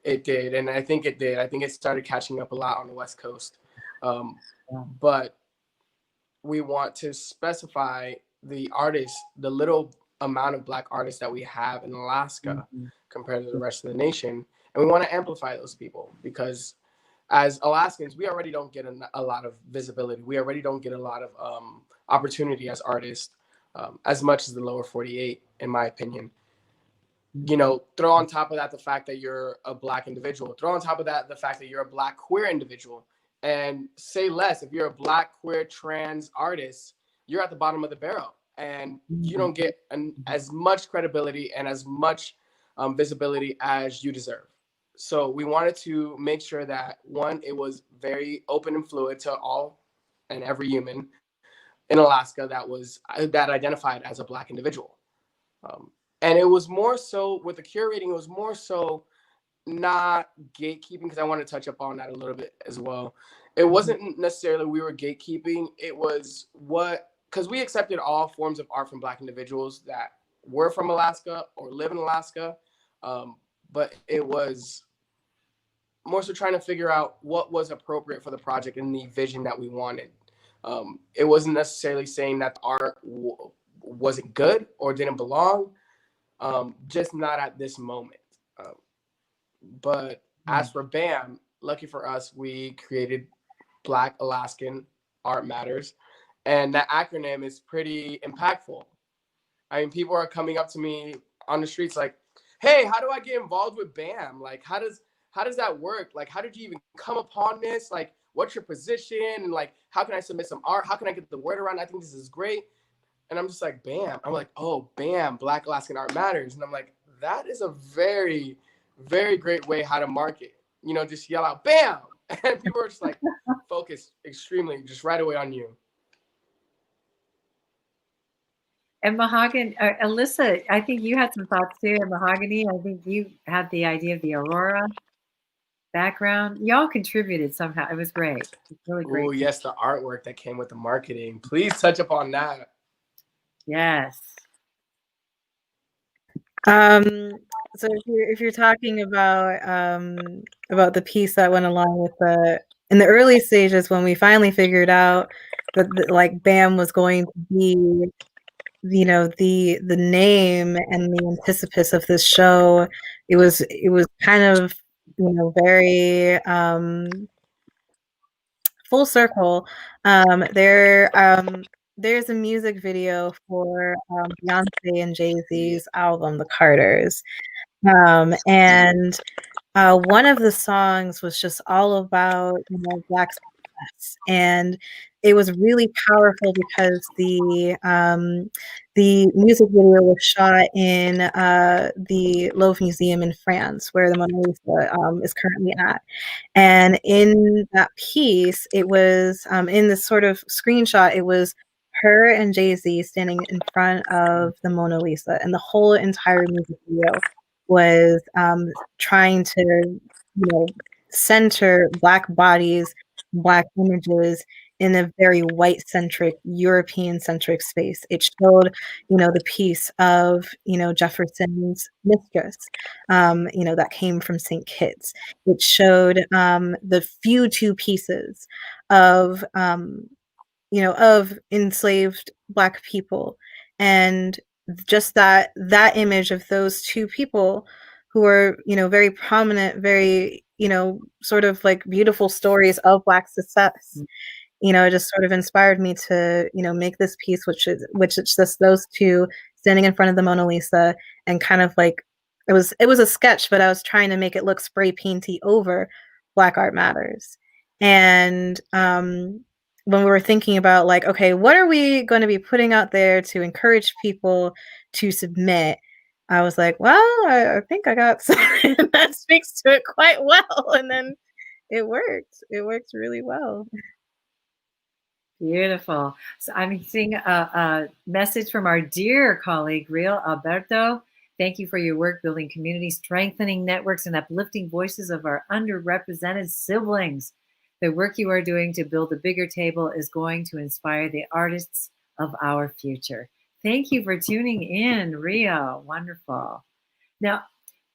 Speaker 3: it did. And I think it did. I think it started catching up a lot on the West Coast. But we want to specify the artists, the little amount of Black artists that we have in Alaska compared to the rest of the nation. And we want to amplify those people, because as Alaskans, we already don't get a lot of visibility. We already don't get a lot of opportunity as artists, as much as the lower 48, in my opinion. Throw on top of that the fact that you're a Black individual. Throw on top of that the fact that you're a Black queer individual. And say less, if you're a Black queer trans artist, you're at the bottom of the barrel. And you don't get as much credibility and as much visibility as you deserve. So we wanted to make sure that, one, it was very open and fluid to all and every human in Alaska that identified as a Black individual. And it was more so with the curating, it was more so not gatekeeping, because I want to touch up on that a little bit as well. It wasn't necessarily we were gatekeeping. It was because we accepted all forms of art from Black individuals that were from Alaska or live in Alaska. But it was more so trying to figure out what was appropriate for the project and the vision that we wanted. It wasn't necessarily saying that the art wasn't good or didn't belong, just not at this moment. But as for BAM, lucky for us, we created Black Alaskan Art Matters, and that acronym is pretty impactful. I mean, people are coming up to me on the streets like, "Hey, how do I get involved with BAM? Like, how does that work? Like, how did you even come upon this? Like, what's your position? And like, how can I submit some art? How can I get the word around? I think this is great." And I'm just like, BAM. I'm like, "Oh, BAM, Black Alaskan Art Matters." And I'm like, that is a very, very great way how to market. You know, just yell out BAM, and people are just like focused extremely just right away on you.
Speaker 1: And Mahogany, Alyssa, I think you had some thoughts too. And Mahogany, I think you had the idea of the Aurora background. Y'all contributed somehow. It was great. It's really
Speaker 3: Oh,
Speaker 1: great.
Speaker 3: yes, the artwork that came with the marketing. Please touch upon that.
Speaker 1: Yes.
Speaker 4: So if you're talking about the piece that went along with the in the early stages when we finally figured out that like BAM was going to be, you know, the name and the anticipus of this show, it was kind of, you know, very full circle. There's a music video for Beyonce and Jay-Z's album, The Carters. And one of the songs was just all about, you know, Black success, and it was really powerful because the music video was shot in the Louvre Museum in France, where the Mona Lisa is currently at. And in that piece, it was in this sort of screenshot, it was her and Jay-Z standing in front of the Mona Lisa, and the whole entire music video was trying to, you know, center Black bodies, Black images in a very white-centric, European-centric space. It showed, you know, the piece of, you know, Jefferson's mistress, you know, that came from St. Kitts. It showed the few two pieces of, you know, of enslaved Black people, and just that image of those two people who are, you know, very prominent, very, you know, sort of like beautiful stories of Black success. You know, it just sort of inspired me to, you know, make this piece, which is just those two standing in front of the Mona Lisa, and kind of like it was a sketch, but I was trying to make it look spray painty over Black Art Matters. And when we were thinking about like, okay, what are we going to be putting out there to encourage people to submit? I was like, well, I think I got something that speaks to it quite well. And then it worked. It worked really well.
Speaker 1: Beautiful. So I'm seeing a message from our dear colleague, Real Alberto. Thank you for your work building community, strengthening networks, and uplifting voices of our underrepresented siblings. The work you are doing to build a bigger table is going to inspire the artists of our future. Thank you for tuning in, Rio. Wonderful. Now,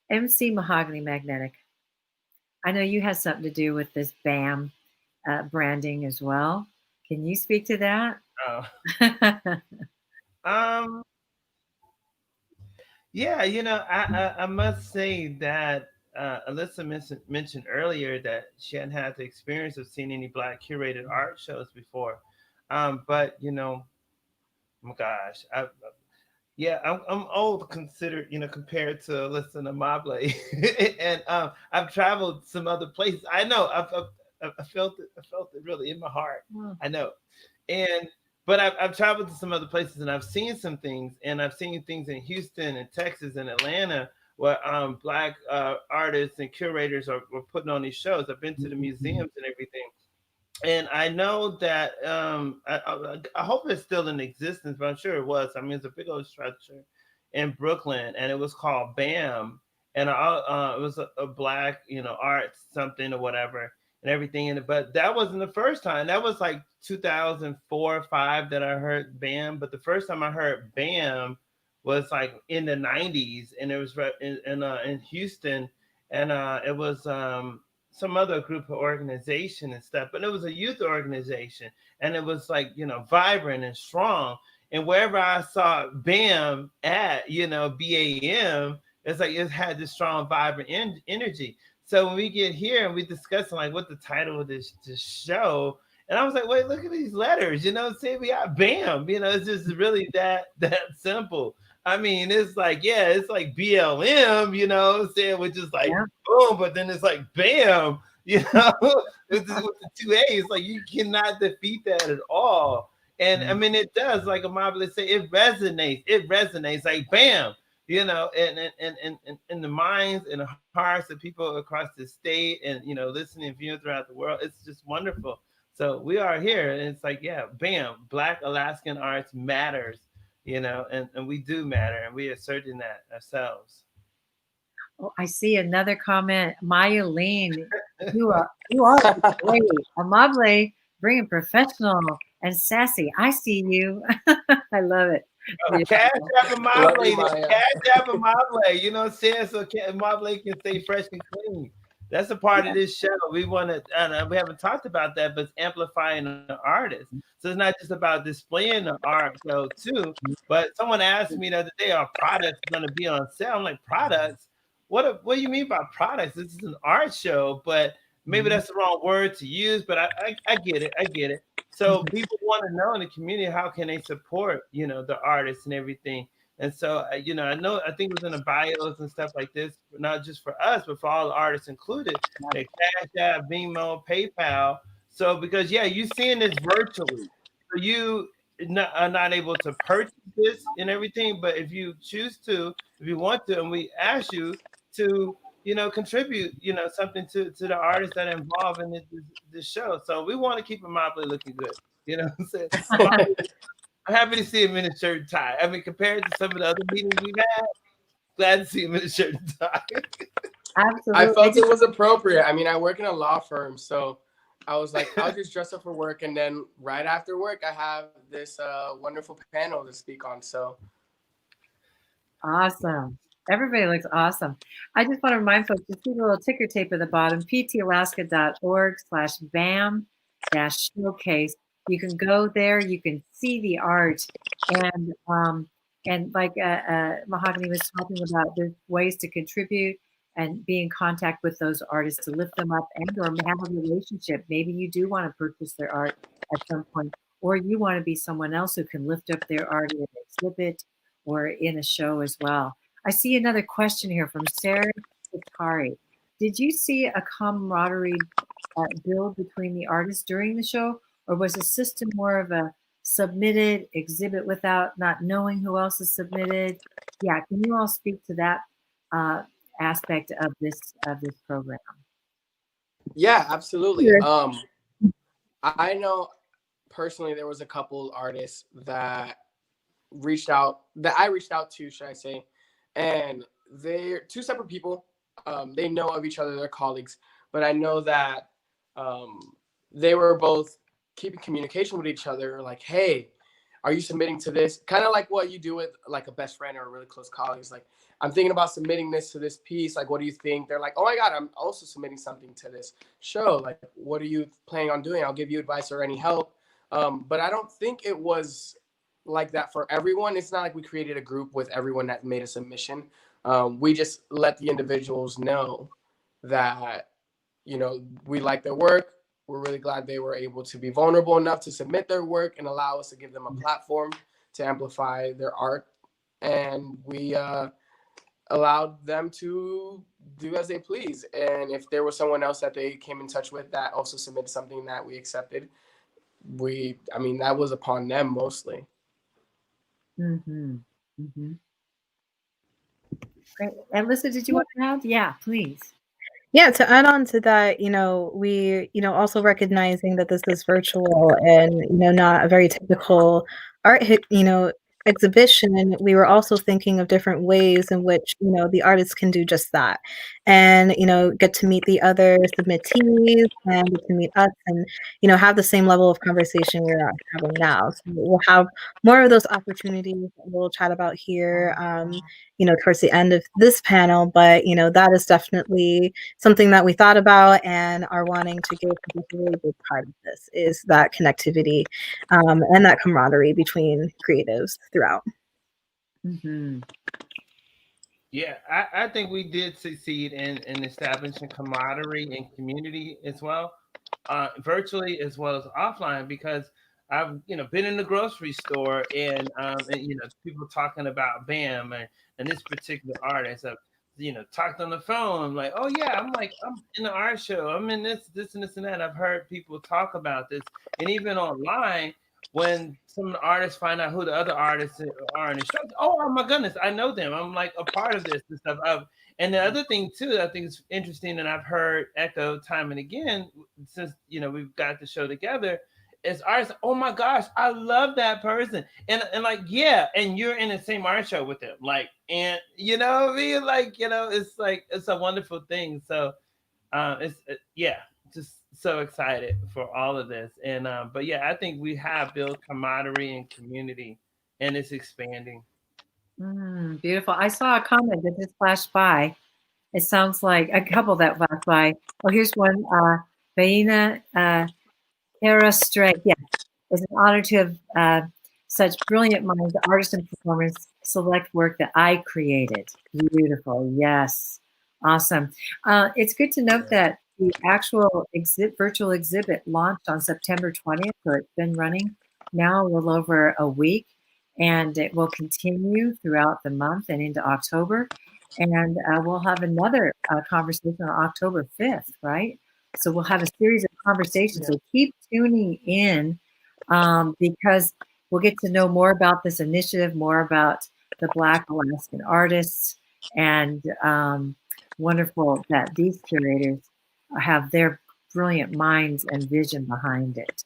Speaker 1: MC Mahogany Magnetic, I know you had something to do with this BAM branding as well. Can you speak to that?
Speaker 2: Oh. Um. Yeah, you know, I must say that Alyssa mentioned earlier that she hadn't had the experience of seeing any Black curated art shows before. But you know, oh my gosh, yeah, I'm old considered, you know, compared to Alyssa and Amable, and I've traveled some other places. I know I felt it really in my heart.
Speaker 1: Oh,
Speaker 2: I know, and but I've traveled to some other places and I've seen some things, and I've seen things in Houston and Texas and Atlanta where Black artists and curators were putting on these shows. I've been to the museums and everything, and I know that I hope it's still in existence, but I'm sure it was. I mean, it's a big old structure in Brooklyn, and it was called BAM, and it was a Black, you know, arts something or whatever, and everything in it. But that wasn't the first time. That was like 2004 or five that I heard BAM. But the first time I heard BAM was like in the 90s, and it was in Houston, and it was some other group of organization and stuff, but it was a youth organization, and it was like, vibrant and strong. And wherever I saw BAM at, BAM, it's like it had this strong, vibrant energy. So when we get here and we discussing like what the title of this show, and I was like, wait, look at these letters, say we got BAM, it's just really that simple. I mean, it's like, yeah, it's like BLM, saying, which is like
Speaker 1: Yeah.
Speaker 2: boom, but then it's like bam, with the two A's, like you cannot defeat that at all. And I mean, it does, like Amabile say, it resonates like bam, in the minds and the hearts of people across the state, and listening and viewing throughout the world. It's just wonderful. So we are here, and it's like, yeah, bam, Black Alaskan arts matters, and we do matter, and we are asserting that ourselves.
Speaker 1: Oh, I see another comment. Maya Lean, you are great. Amable, bringing professional and sassy. I see you. I love it.
Speaker 2: Cash App and
Speaker 3: Love you,
Speaker 2: Mobley.
Speaker 3: Maya.
Speaker 2: Cash App and Mobley. You know what I'm saying? So Mobley can stay fresh and clean. That's a part of this show. We want to, and we haven't talked about that, but it's amplifying the artist. So it's not just about displaying the art, though, too. But someone asked me the other day, are products going to be on sale? I'm like, products? What do you mean by products? This is an art show, but maybe that's the wrong word to use. But I get it. I get it. So people want to know in the community, how can they support, the artists and everything. And so, I think it was in the bios and stuff like this, not just for us, but for all the artists included, that Cash App, Venmo, PayPal. So, because, yeah, you're seeing this virtually. So you are not able to purchase this and everything, but if you choose to, if you want to, and we ask you to, contribute, something to the artists that are involved in this show. So we want to keep Mobley looking good. You know what I'm saying? I'm happy to see him in a shirt and tie. I mean, compared to some of the other meetings we've had, glad to see him in a shirt and tie.
Speaker 1: Absolutely.
Speaker 3: I felt it was appropriate. I mean, I work in a law firm, so I was like, I'll just dress up for work, and then right after work, I have this wonderful panel to speak on. So
Speaker 1: Awesome. Everybody looks awesome. I just want to remind folks to see the little ticker tape at the bottom, ptalaska.org/BAM-showcase. You can go there, you can see the art, and like Mahogany was talking about, there's ways to contribute and be in contact with those artists to lift them up, and or have a relationship. Maybe you do want to purchase their art at some point, or you want to be someone else who can lift up their art in an exhibit or in a show as well. I see another question here from Sarah Sakari. Did you see a camaraderie build between the artists during the show, or was the system more of a submitted exhibit without not knowing who else is submitted? Yeah, can you all speak to that aspect of this program?
Speaker 3: yeah, absolutely.
Speaker 4: Sure.
Speaker 3: I know personally there was a couple artists that I reached out to, should I say, and they're two separate people. They know of each other, they're colleagues, but I know that they were both keeping communication with each other, like, hey, are you submitting to this? Kind of like what you do with like a best friend or a really close colleague. It's like, I'm thinking about submitting this to this piece. Like, what do you think? They're like, oh my God, I'm also submitting something to this show. Like, what are you planning on doing? I'll give you advice or any help. But I don't think it was like that for everyone. It's not like we created a group with everyone that made a submission. We just let the individuals know that, we like their work. We're really glad they were able to be vulnerable enough to submit their work and allow us to give them a platform to amplify their art. And we allowed them to do as they please. And if there was someone else that they came in touch with that also submitted something that we accepted, that was upon them mostly.
Speaker 1: Mm-hmm. Mm-hmm. Great. Alyssa, did you want to add? Yeah, please.
Speaker 4: Yeah, to add on to that, we, also recognizing that this is virtual and, not a very typical art, exhibition, we were also thinking of different ways in which, the artists can do just that. And, get to meet the other submittees and get to meet us and, have the same level of conversation we're having now. So we'll have more of those opportunities that we'll chat about here, towards the end of this panel. But, that is definitely something that we thought about and are wanting to give, because a really big part of this is that connectivity and that camaraderie between creatives throughout.
Speaker 1: Mm-hmm.
Speaker 2: Yeah, I think we did succeed in establishing camaraderie and community as well, virtually as well as offline, because I've been in the grocery store and people talking about BAM and this particular artist. I've talked on the phone. I'm like, oh yeah, I'm in the art show. I'm in this and this and that. I've heard people talk about this, and even online when some artists find out who the other artists are in the show, oh my goodness, I know them. I'm like a part of this and stuff. And the other thing too, I think is interesting, and I've heard echo time and again since we've got the show together, is artists. Oh my gosh, I love that person, and like yeah, and you're in the same art show with them, like, and you know what I mean, like it's like it's a wonderful thing. So yeah, just so excited for all of this. And but yeah, I think we have built camaraderie and community, and it's expanding.
Speaker 1: Beautiful. I saw a comment that just flashed by. It sounds like a couple that flashed by. Oh, here's one. Baina Kara Stray. Yeah, it's an honor to have such brilliant minds, artists and performers select work that I created. Beautiful. Yes. Awesome. It's good to note that the actual virtual exhibit launched on September 20th, so it's been running now a little over a week, and it will continue throughout the month and into October. And we'll have another conversation on October 5th, right? So we'll have a series of conversations. So keep tuning in because we'll get to know more about this initiative, more about the Black Alaskan artists, and wonderful that these curators have their brilliant minds and vision behind it.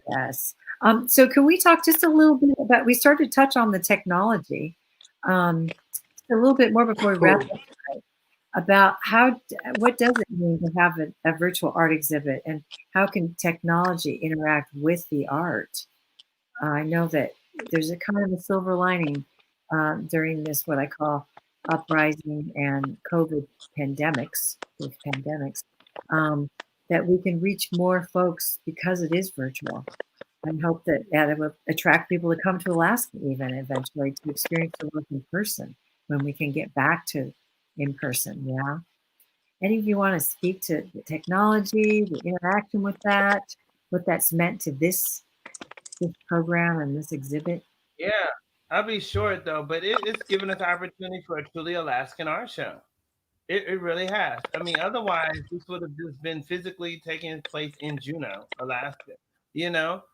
Speaker 1: Yes. So can we talk just a little bit about, we started to touch on the technology a little bit more before we wrap up, about what does it mean to have a virtual art exhibit, and how can technology interact with the art? I know that there's a kind of a silver lining during this, what I call uprising and COVID pandemics, that we can reach more folks because it is virtual. And hope that it will attract people to come to Alaska even eventually to experience the work in person when we can get back to in person. Yeah. Any of you want to speak to the technology, the interaction with that, what that's meant to this program and this exhibit?
Speaker 2: Yeah, I'll be short though, but it's given us opportunity for a truly Alaskan art show. It really has. I mean, otherwise this would have just been physically taking place in Juneau, Alaska. You know,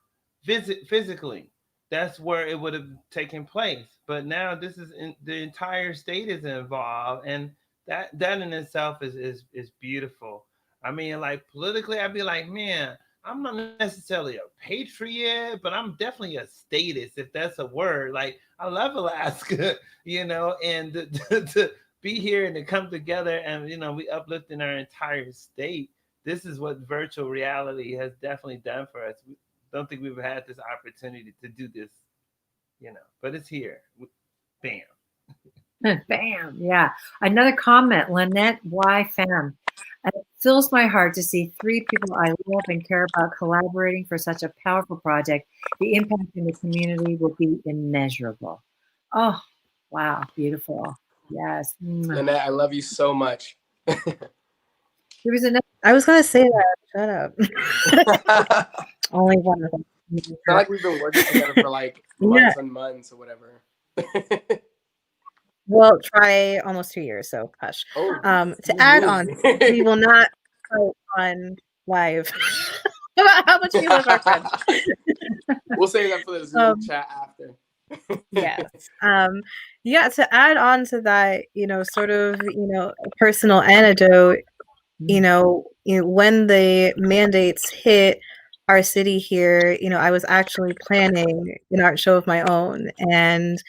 Speaker 2: physically, that's where it would have taken place. But now this is the entire state is involved, and that in itself is beautiful. I mean, like politically, I'd be like, man, I'm not necessarily a patriot, but I'm definitely a statist, if that's a word. Like, I love Alaska, and to be here and to come together and we uplifting our entire state. This is what virtual reality has definitely done for us. We don't think we've had this opportunity to do this, but it's here. Bam.
Speaker 1: Bam. Yeah. Another comment, Lynette Y. Pham. It fills my heart to see three people I love and care about collaborating for such a powerful project. The impact in the community will be immeasurable. Oh, wow. Beautiful. Yes.
Speaker 3: Lynette, I love you so much.
Speaker 1: There was another.
Speaker 4: I was going to say that. Shut up. Only one of them.
Speaker 3: It's not like we've been working together for like months and months or whatever.
Speaker 4: Well, try almost 2 years, so hush. To add on, we will not go on live about how much we love our friends.
Speaker 3: We'll save that for the Zoom chat after.
Speaker 4: Yes. Yeah, to add on to that, sort of, personal anecdote, when the mandates hit our city here, I was actually planning an art show of my own and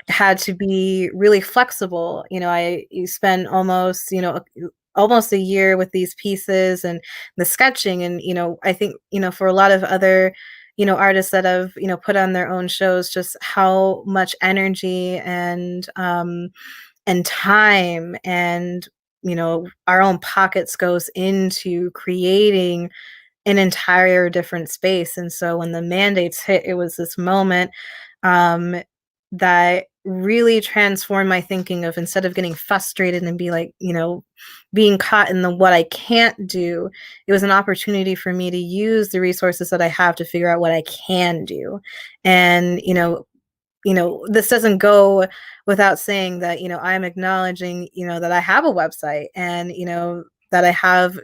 Speaker 4: had to be really flexible. I you spent almost a year with these pieces and the sketching, and I think for a lot of other artists that have put on their own shows, just how much energy and time and our own pockets goes into creating an entire different space. And so when the mandates hit, it was this moment um, that really transformed my thinking of, instead of getting frustrated and be like, being caught in the what I can't do, it was an opportunity for me to use the resources that I have to figure out what I can do. And, this doesn't go without saying that, I'm acknowledging, that I have a website, and, that I have,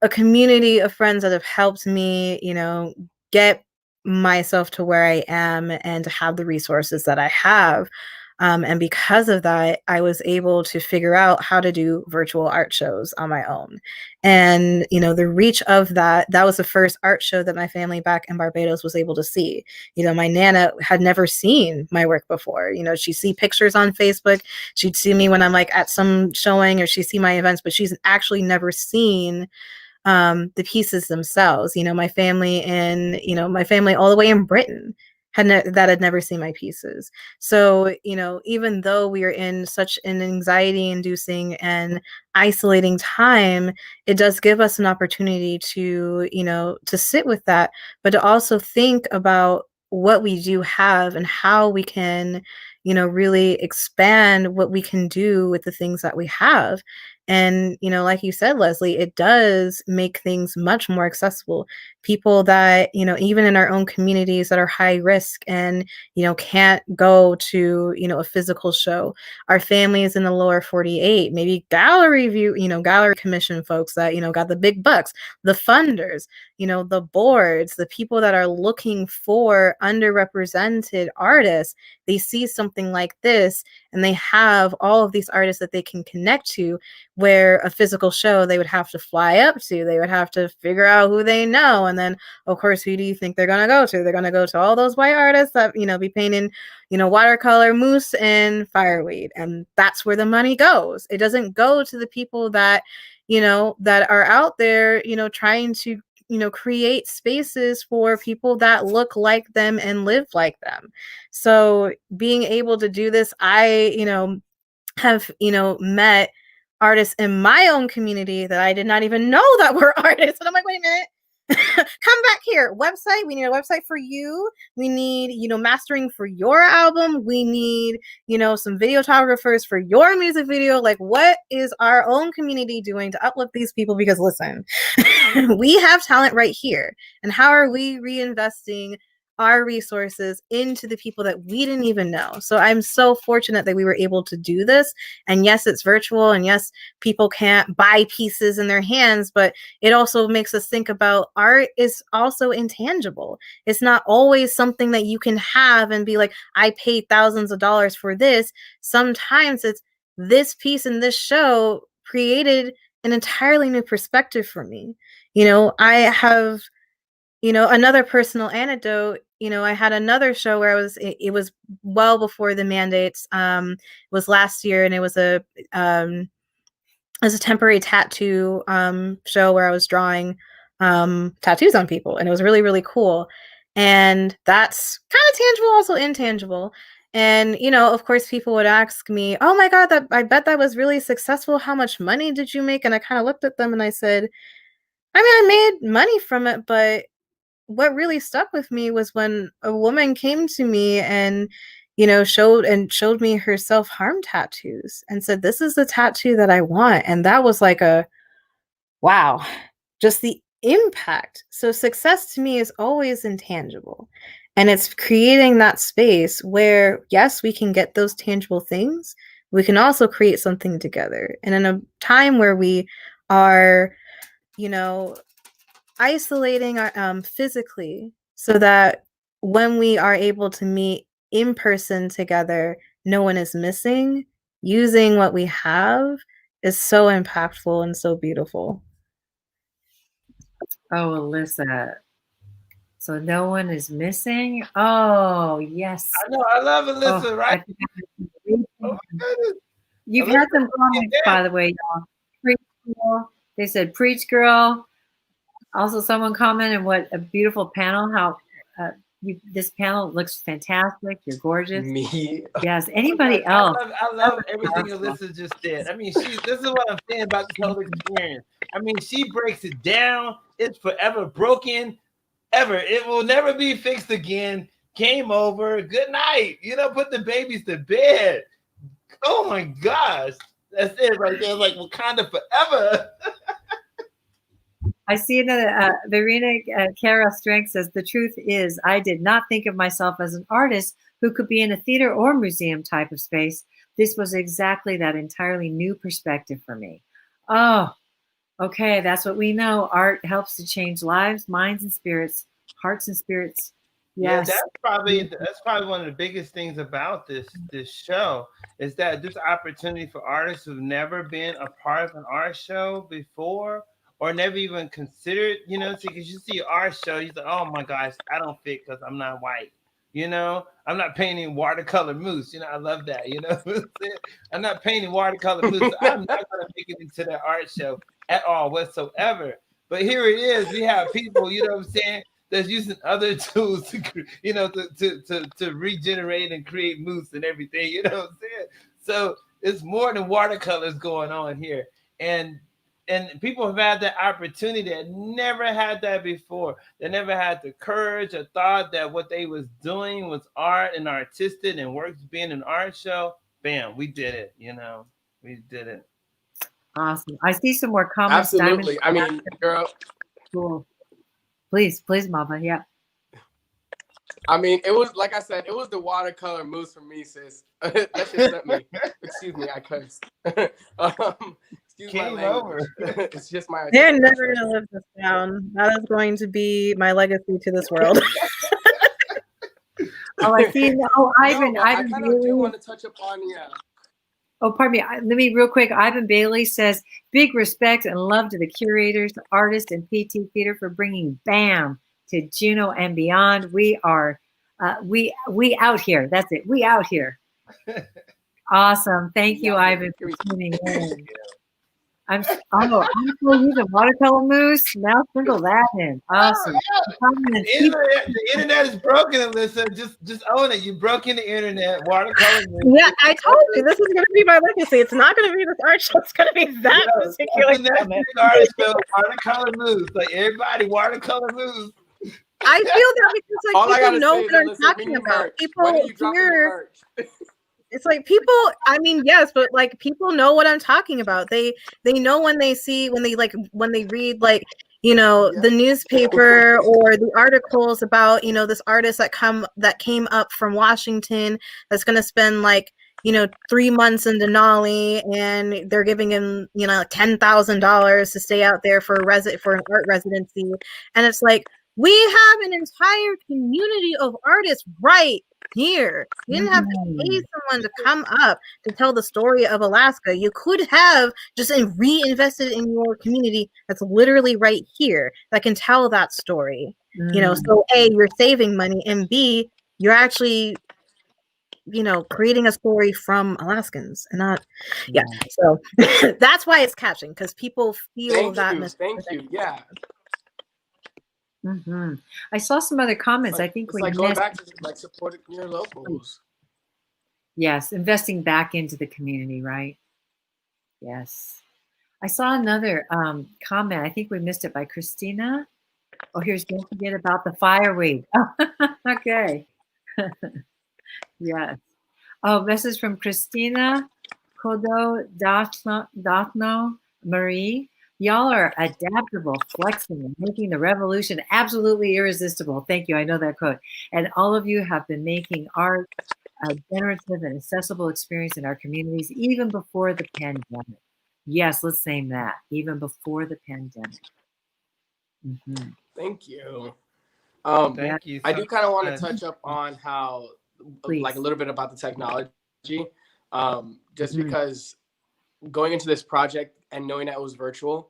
Speaker 4: a community of friends that have helped me, get myself to where I am and to have the resources that I have. And because of that, I was able to figure out how to do virtual art shows on my own. And, the reach of that was the first art show that my family back in Barbados was able to see. My Nana had never seen my work before. She'd see pictures on Facebook. She'd see me when I'm like at some showing, or she'd see my events, but she's actually never seen the pieces themselves. My family all the way in Britain that had never seen my pieces. So, even though we are in such an anxiety inducing and isolating time, it does give us an opportunity to, to sit with that, but to also think about what we do have and how we can, really expand what we can do with the things that we have. And, like you said, Leslie, it does make things much more accessible. People that, even in our own communities that are high risk and, can't go to, a physical show. Our families in the lower 48, maybe gallery view, gallery commission folks that, got the big bucks, the funders, the boards, the people that are looking for underrepresented artists. They see something like this and they have all of these artists that they can connect to, where a physical show they would have to fly up to. They would have to figure out who they know. And then, of course, who do you think they're going to go to? They're going to go to all those white artists that, be painting, watercolor, mousse, and fireweed. And that's where the money goes. It doesn't go to the people that, that are out there, trying to, create spaces for people that look like them and live like them. So being able to do this, I, have, met artists in my own community that I did not even know that were artists. And I'm like, wait a minute. Come back here. Website. We need a website for you. We need, mastering for your album. We need, some videographers for your music video. Like, what is our own community doing to uplift these people? Because listen, we have talent right here. And how are we reinvesting our resources into the people that we didn't even know? So I'm so fortunate that we were able to do this. And yes, it's virtual, and yes, people can't buy pieces in their hands, but it also makes us think about art is also intangible. It's not always something that you can have and be like, I paid thousands of dollars for this. Sometimes it's this piece in this show created an entirely new perspective for me. I have, another personal anecdote. I had another show where it was well before the mandates. It was last year, and it was a temporary tattoo show where I was drawing tattoos on people, and it was really, really cool. And that's kind of tangible, also intangible. And, of course, people would ask me, oh my God, I bet that was really successful. How much money did you make? And I kind of looked at them and I said, I made money from it, but what really stuck with me was when a woman came to me and, showed me her self-harm tattoos and said, this is the tattoo that I want. And that was like a, wow, just the impact. So success to me is always intangible. And it's creating that space where, yes, we can get those tangible things. We can also create something together. And in a time where we are, isolating physically, so that when we are able to meet in person together, no one is missing, using what we have is so impactful and so beautiful.
Speaker 1: Oh, Alyssa. So no one is missing? Oh, yes.
Speaker 2: I know. I love
Speaker 1: Oh,
Speaker 2: Alyssa, right?
Speaker 1: I think I have
Speaker 2: Oh my goodness.
Speaker 1: You've
Speaker 2: Alyssa,
Speaker 1: had some
Speaker 2: yeah,
Speaker 1: comments, by the way, y'all. Preach girl. They said preach girl. Also, someone commented, "What a beautiful panel! How this panel looks fantastic. You're gorgeous."
Speaker 3: Me.
Speaker 1: Yes.
Speaker 2: oh my gosh,
Speaker 1: Anybody else?
Speaker 2: I
Speaker 1: That
Speaker 2: love
Speaker 1: was
Speaker 2: everything
Speaker 1: powerful.
Speaker 2: Alyssa just did. I mean, this is what I'm saying about this whole experience. I mean, she breaks it down. It's forever broken. Ever. It will never be fixed again. Game over. Good night. Put the babies to bed. Oh my gosh. That's it right there. Like Wakanda forever.
Speaker 1: I see another. Verena Cara Strength says, "The truth is, I did not think of myself as an artist who could be in a theater or museum type of space. This was exactly that entirely new perspective for me." Oh, okay. That's what we know. Art helps to change lives, minds, and spirits, hearts and spirits.
Speaker 2: Yeah,
Speaker 1: Yes.
Speaker 2: that's probably one of the biggest things about this show is that this opportunity for artists who've never been a part of an art show before or never even considered, because you see art show, you say, oh my gosh, I don't fit because I'm not white. I'm not painting watercolor moose. I love that. I'm not painting watercolor moose. So I'm not going to make it into that art show at all whatsoever. But here it is. We have people, what I'm saying, that's using other tools to to regenerate and create moose and everything. You know what I'm saying? So it's more than watercolors going on here, and people have had that opportunity that never had that before. They never had the courage or thought that what they was doing was art and artistic and works being an art show. Bam, we did it. We did it.
Speaker 1: Awesome. I see some more comments. Diamond.
Speaker 3: Absolutely. I mean, girl.
Speaker 1: Cool. Please, Mama. Yeah.
Speaker 3: I mean, it was like I said, it was the watercolor moose for me, sis. That just sent me. Excuse me, I cursed. Excuse my language. It's just my.
Speaker 4: They're never gonna live this down. That is going to be my legacy to this world.
Speaker 1: Oh, I see. Oh, Ivan.
Speaker 3: No,
Speaker 1: Ivan
Speaker 3: I kind of do
Speaker 1: Bailey.
Speaker 3: want to touch upon
Speaker 1: Oh, pardon me. Let me real quick. Ivan Bailey says, "Big respect and love to the curators, artists, and PT Theater for bringing BAM to Juneau and beyond. We are, we out here. That's it. We out here." Awesome. Thank you, Ivan, for tuning in. I'm still using watercolor mousse. Now sprinkle that in. Awesome.
Speaker 2: The internet is broken, Alyssa. Just own it. You broke in the internet. Watercolor mousse.
Speaker 4: Yeah, I told you this is going to be my legacy. It's not going to be this art show. It's going to be that particular comment.
Speaker 2: Art show, watercolor mousse. Like everybody, watercolor mousse.
Speaker 4: I feel that because like people know what I'm talking about. People here. It's like people, I mean, yes, but like people know what I'm talking about. They know when they read like, the newspaper or the articles about, this artist that came up from Washington that's going to spend like, 3 months in Denali and they're giving him, $10,000 to stay out there for an art residency. And it's like, we have an entire community of artists right here. You didn't have to pay someone to come up to tell the story of Alaska. You could have just reinvested in your community that's literally right here that can tell that story. So A, you're saving money, and B, you're actually creating a story from Alaskans and not so that's why it's catching, because people feel
Speaker 3: thank you. Yeah.
Speaker 1: Mm-hmm. I saw some other comments. I think we
Speaker 3: going back to like supporting your locals.
Speaker 1: Yes, investing back into the community, right? Yes. I saw another comment. I think we missed it by Christina. Oh, here's don't forget about the fireweed. Okay. Yes. Oh, this is from Christina Kodo Dathno Marie. Y'all are adaptable, flexible, making the revolution absolutely irresistible. Thank you. I know that quote. And all of you have been making art a generative and accessible experience in our communities even before the pandemic. Yes, let's name that. Even before the pandemic. Mm-hmm.
Speaker 3: Thank you.
Speaker 2: Thank you.
Speaker 3: I do kind of want to touch up on how, like, a little bit about the technology, just because going into this project and knowing that it was virtual,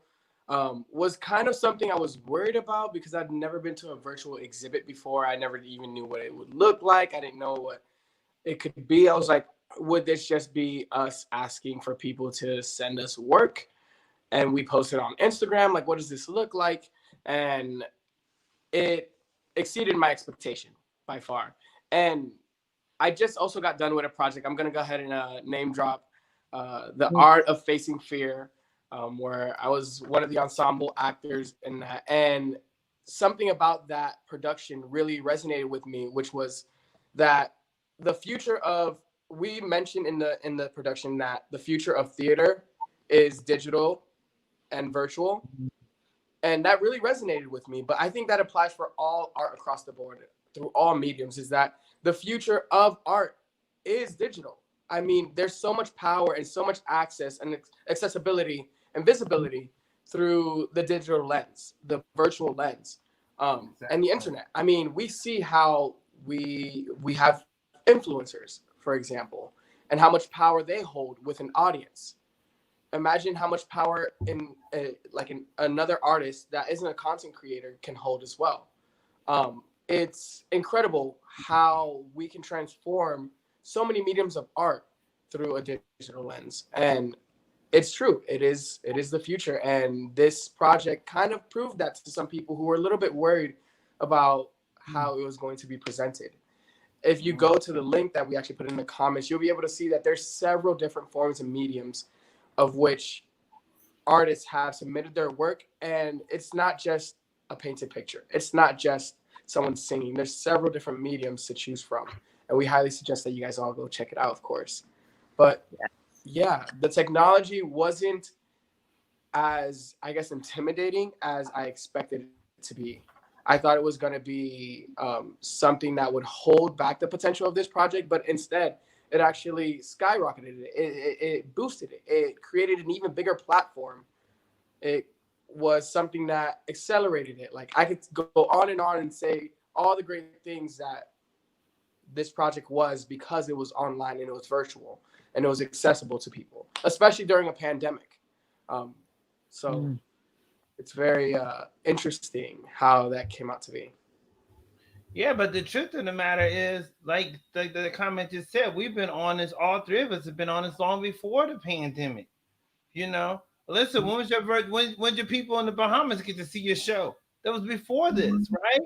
Speaker 3: was kind of something I was worried about because I'd never been to a virtual exhibit before. I never even knew what it would look like. I didn't know what it could be. I was like, would this just be us asking for people to send us work and we post it on Instagram? Like, what does this look like? And it exceeded my expectation by far. And I just also got done with a project. I'm going to go ahead and name drop The Art of Facing Fear, where I was one of the ensemble actors in that. And something about that production really resonated with me, which was that the future of, we mentioned in the production that the future of theater is digital and virtual, and that really resonated with me. But I think that applies for all art across the board through all mediums, is that the future of art is digital. I mean, there's so much power and so much access and accessibility and visibility through the digital lens, the virtual lens, and the internet. I mean, we see how we have influencers, for example, and how much power they hold with an audience. Imagine how much power another artist that isn't a content creator can hold as well. It's incredible how we can transform so many mediums of art through a digital lens. And it's true, it is the future. And this project kind of proved that to some people who were a little bit worried about how it was going to be presented. If you go to the link that we actually put in the comments, you'll be able to see that there's several different forms and mediums of which artists have submitted their work. And it's not just a painted picture. It's not just someone singing. There's several different mediums to choose from. And we highly suggest that you guys all go check it out, of course. But yeah, the technology wasn't as, I guess, intimidating as I expected it to be. I thought it was going to be something that would hold back the potential of this project, but instead, it actually skyrocketed it. It boosted it. It created an even bigger platform. It was something that accelerated it. Like, I could go on and say all the great things that this project was because it was online and it was virtual and it was accessible to people, especially during a pandemic. It's very interesting how that came out to be.
Speaker 2: Yeah, but the truth of the matter is, like the comment just said, we've been on this. All three of us have been on this long before the pandemic. You know, listen, when was your when did people in the Bahamas get to see your show? That was before this, right?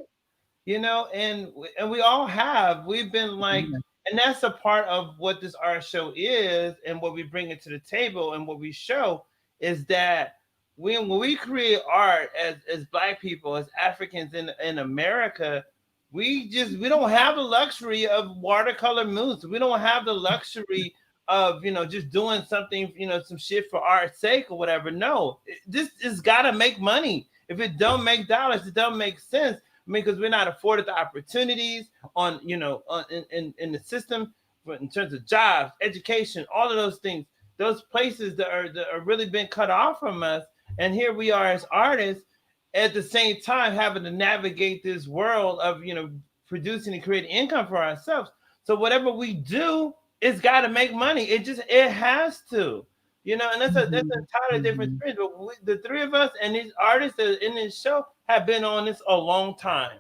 Speaker 2: You know, and we all have. We've been like, and that's a part of what this art show is, and what we bring it to the table, and what we show is that when we create art as Black people, as Africans in America, we don't have the luxury of watercolor moods. We don't have the luxury of just doing something, some shit for art's sake or whatever. No, this has got to make money. If it don't make dollars, it don't make sense. I mean, because we're not afforded the opportunities on in the system in terms of jobs, education, all of those things. Those places that are really been cut off from us, and here we are as artists at the same time having to navigate this world of producing and creating income for ourselves. So whatever we do, it's got to make money. It has to, and that's an entirely different experience. But the three of us and these artists that are in this show have been on this a long time,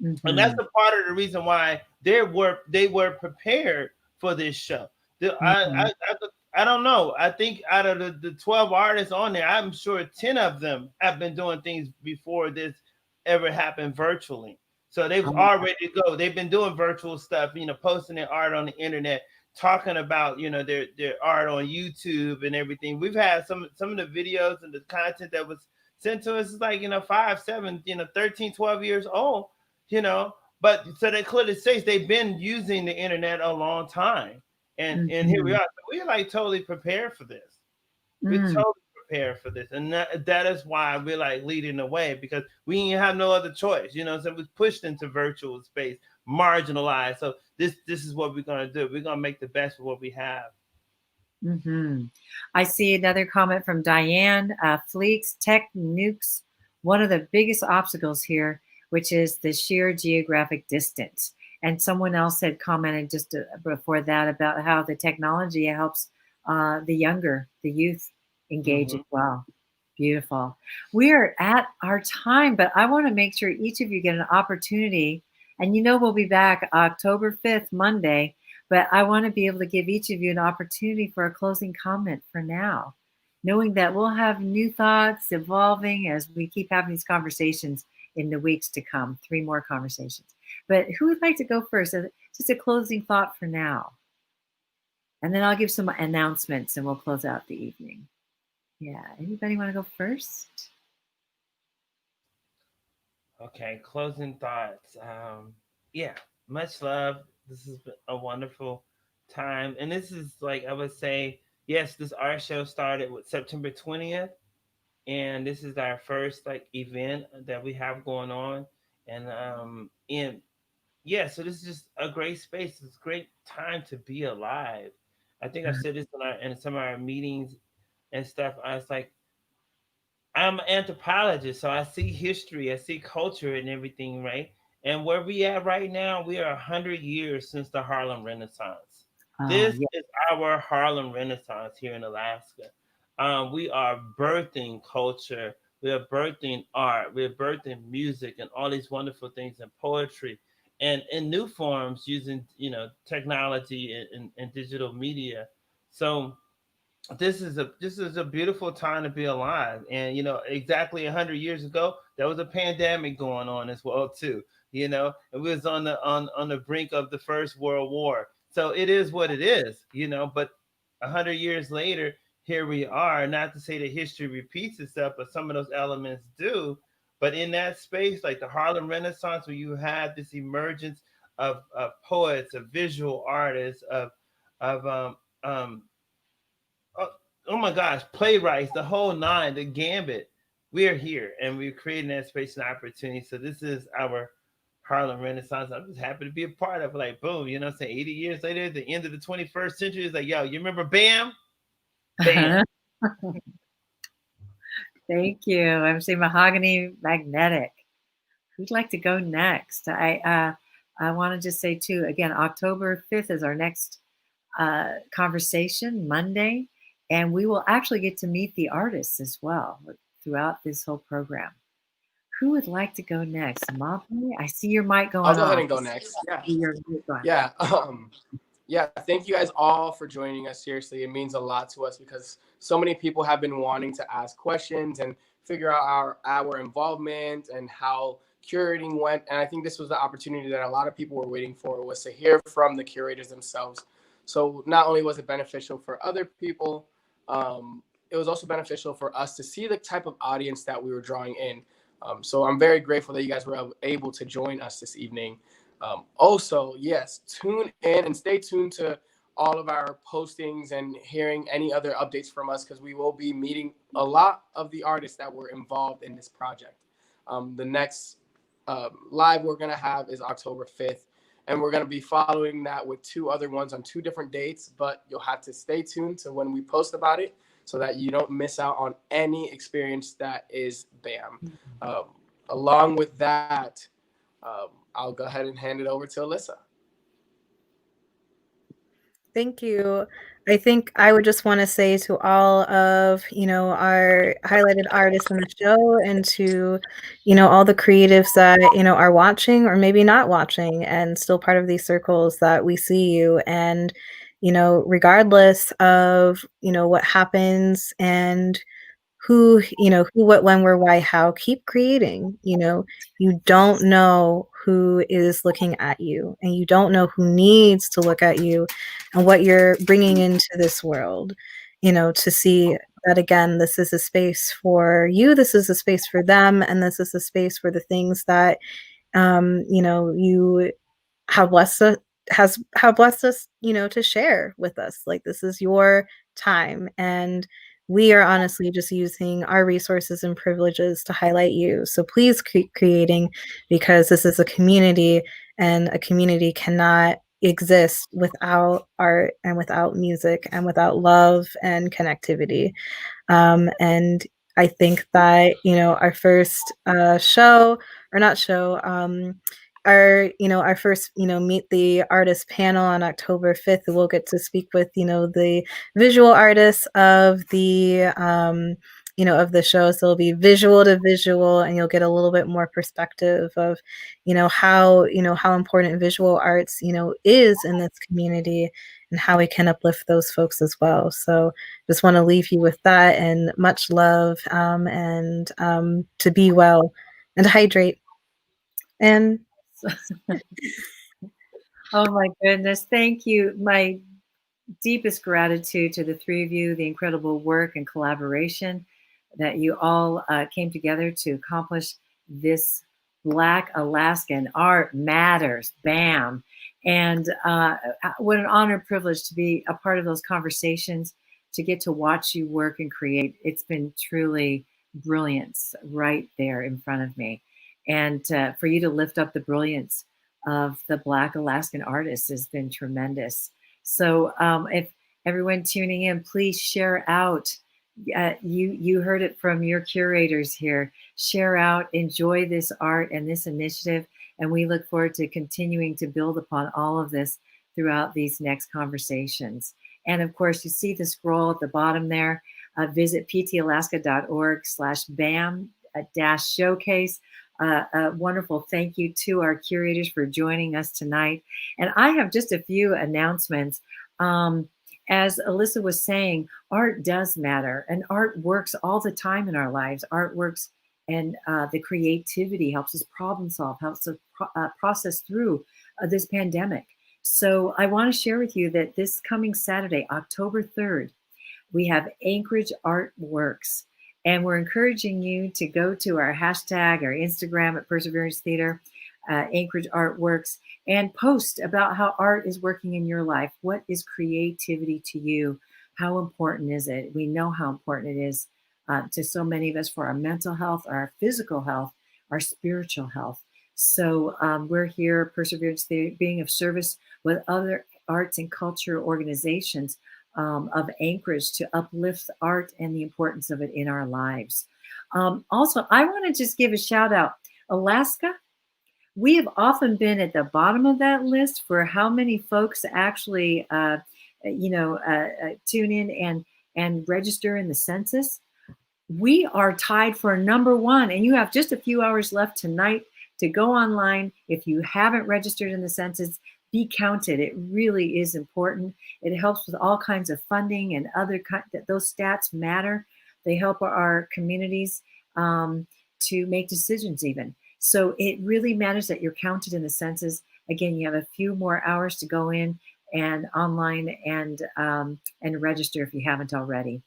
Speaker 2: and that's a part of the reason why they were prepared for this show. I don't know. I think out of the 12 artists on there, I'm sure 10 of them have been doing things before this ever happened virtually. So they've already go. They've been doing virtual stuff, posting their art on the internet, talking about, their art on YouTube and everything. We've had some of the videos and the content that was sent to us is like, 5, 7, 13, 12 years old, but so they clearly says they've been using the internet a long time. And here we are. So we're like totally prepared for this. We're totally prepared for this. And that is why we're like leading the way, because we didn't have no other choice. So we pushed into virtual space, marginalized. So this is what we're gonna do. We're gonna make the best of what we have.
Speaker 1: I see another comment from Diane Fleeks. Tech nukes one of the biggest obstacles here, which is the sheer geographic distance. And someone else had commented just before that about how the technology helps the youth engage as well. Beautiful. We are at our time, but I want to make sure each of you get an opportunity. And we'll be back October 5th, Monday, but I want to be able to give each of you an opportunity for a closing comment for now, knowing that we'll have new thoughts evolving as we keep having these conversations in the weeks to come, 3 more conversations. But who would like to go first? Just a closing thought for now. And then I'll give some announcements and we'll close out the evening. Yeah, anybody want to go first?
Speaker 2: Okay, closing thoughts. Yeah, much love. This has been a wonderful time, and this is like I would say, yes, this art show started with September 20th, and this is our first like event that we have going on, and yeah, so this is just a great space. It's a great time to be alive. I think I've said this in some of our meetings and stuff. I was like, I'm an anthropologist, so I see history, I see culture and everything, right? And where we at right now, we are 100 years since the Harlem Renaissance. This
Speaker 1: Yeah.
Speaker 2: is our Harlem Renaissance here in Alaska. We are birthing culture, we are birthing art, we're birthing music, and all these wonderful things and poetry, and in new forms using technology and digital media. So this is a beautiful time to be alive, and exactly 100 years ago there was a pandemic going on as well too, and we was on the brink of the First World War. So it is what it is, but 100 years later, here we are. Not to say that history repeats itself, but some of those elements do. But in that space, like the Harlem Renaissance, where you had this emergence of poets, of visual artists, of oh, oh my gosh, playwrights, the whole nine, the gambit. We're here and we're creating that space and opportunity. So this is our Harlem Renaissance. I'm just happy to be a part of it. Like, boom, you know what I'm saying? 80 years later, at the end of the 21st century, it's like, yo, you remember BAM? BAM.
Speaker 1: Thank you. I'm saying Mahogany Magnetic. Who'd like to go next? I want to just say too, again, October 5th is our next conversation, Monday, and we will actually get to meet the artists as well throughout this whole program. Who would like to go next? Mably, I see your mic going
Speaker 3: I'll go
Speaker 1: off.
Speaker 3: ahead and go next. Yeah.
Speaker 1: Your mic going.
Speaker 3: Yeah. Yeah. Thank you guys all for joining us. Seriously, it means a lot to us because so many people have been wanting to ask questions and figure out our involvement and how curating went. And I think this was the opportunity that a lot of people were waiting for, was to hear from the curators themselves. So not only was it beneficial for other people, it was also beneficial for us to see the type of audience that we were drawing in. So I'm very grateful that you guys were able to join us this evening. Also, yes, tune in and stay tuned to all of our postings and hearing any other updates from us, because we will be meeting a lot of the artists that were involved in this project. The next live we're going to have is October 5th, and we're going to be following that with 2 other ones on 2 different dates, but you'll have to stay tuned to when we post about it so that you don't miss out on any experience that is BAM. Along with that, I'll go ahead and hand it over to Alyssa.
Speaker 4: Thank you. I think I would just want to say to all of, our highlighted artists in the show, and to, all the creatives that, are watching or maybe not watching and still part of these circles, that we see you. And, regardless of, what happens and who, what, when, where, why, how, keep creating. You don't know who is looking at you, and you don't know who needs to look at you and what you're bringing into this world, to see that, again, this is a space for you, this is a space for them, and this is a space for the things that, you have blessed us, have blessed us, to share with us. Like, this is your time, and we are honestly just using our resources and privileges to highlight you. So please keep creating, because this is a community, and a community cannot exist without art and without music and without love and connectivity. And I think that, our first show, or not show, our first, Meet the Artist panel on October 5th, we'll get to speak with, the visual artists of the of the show. So it'll be visual to visual, and you'll get a little bit more perspective of, how important visual arts, is in this community, and how we can uplift those folks as well. So just want to leave you with that, and much love, and to be well and to hydrate. And
Speaker 1: oh my goodness, thank you. My deepest gratitude to the three of you, the incredible work and collaboration that you all came together to accomplish this Black Alaskan Art Matters, BAM. And what an honor and privilege to be a part of those conversations, to get to watch you work and create. It's been truly brilliance right there in front of me. And for you to lift up the brilliance of the Black Alaskan artists has been tremendous. So if everyone tuning in, please share out. You heard it from your curators here. Share out, enjoy this art and this initiative, and we look forward to continuing to build upon all of this throughout these next conversations. And of course, you see the scroll at the bottom there. Visit ptalaska.org/BAM-showcase. A wonderful thank you to our curators for joining us tonight. And I have just a few announcements. As Alyssa was saying, art does matter, and art works all the time in our lives. Art works, and the creativity helps us problem solve, helps us process through this pandemic. So I want to share with you that this coming Saturday, October 3rd, we have Anchorage Art Works. And we're encouraging you to go to our hashtag, our Instagram at Perseverance Theater, Anchorage Artworks, and post about how art is working in your life. What is creativity to you? How important is it? We know how important it is to so many of us for our mental health, our physical health, our spiritual health. So we're here, Perseverance Theater, being of service with other arts and culture organizations of Anchorage to uplift art and the importance of it in our lives. Also, I want to just give a shout out. Alaska, we have often been at the bottom of that list for how many folks actually, tune in and register in the census. We are tied for number one, and you have just a few hours left tonight to go online. If you haven't registered in the census, be counted. It really is important. It helps with all kinds of funding and other those stats matter. They help our communities to make decisions even. So it really matters that you're counted in the census. Again, you have a few more hours to go in and online and register if you haven't already.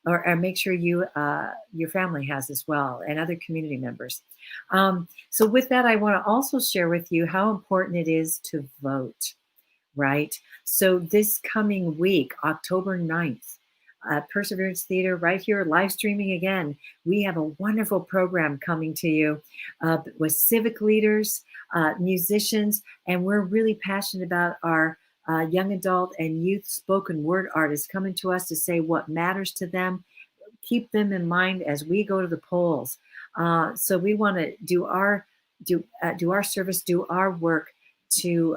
Speaker 1: Or make sure your family has as well, and other community members. So with that, I want to also share with you how important it is to vote, right? So this coming week, October 9th, Perseverance Theater right here, live streaming again. We have a wonderful program coming to you with civic leaders, musicians, and we're really passionate about our young adult and youth spoken word artists coming to us to say what matters to them. Keep them in mind as we go to the polls. So we want to do our service, do our work to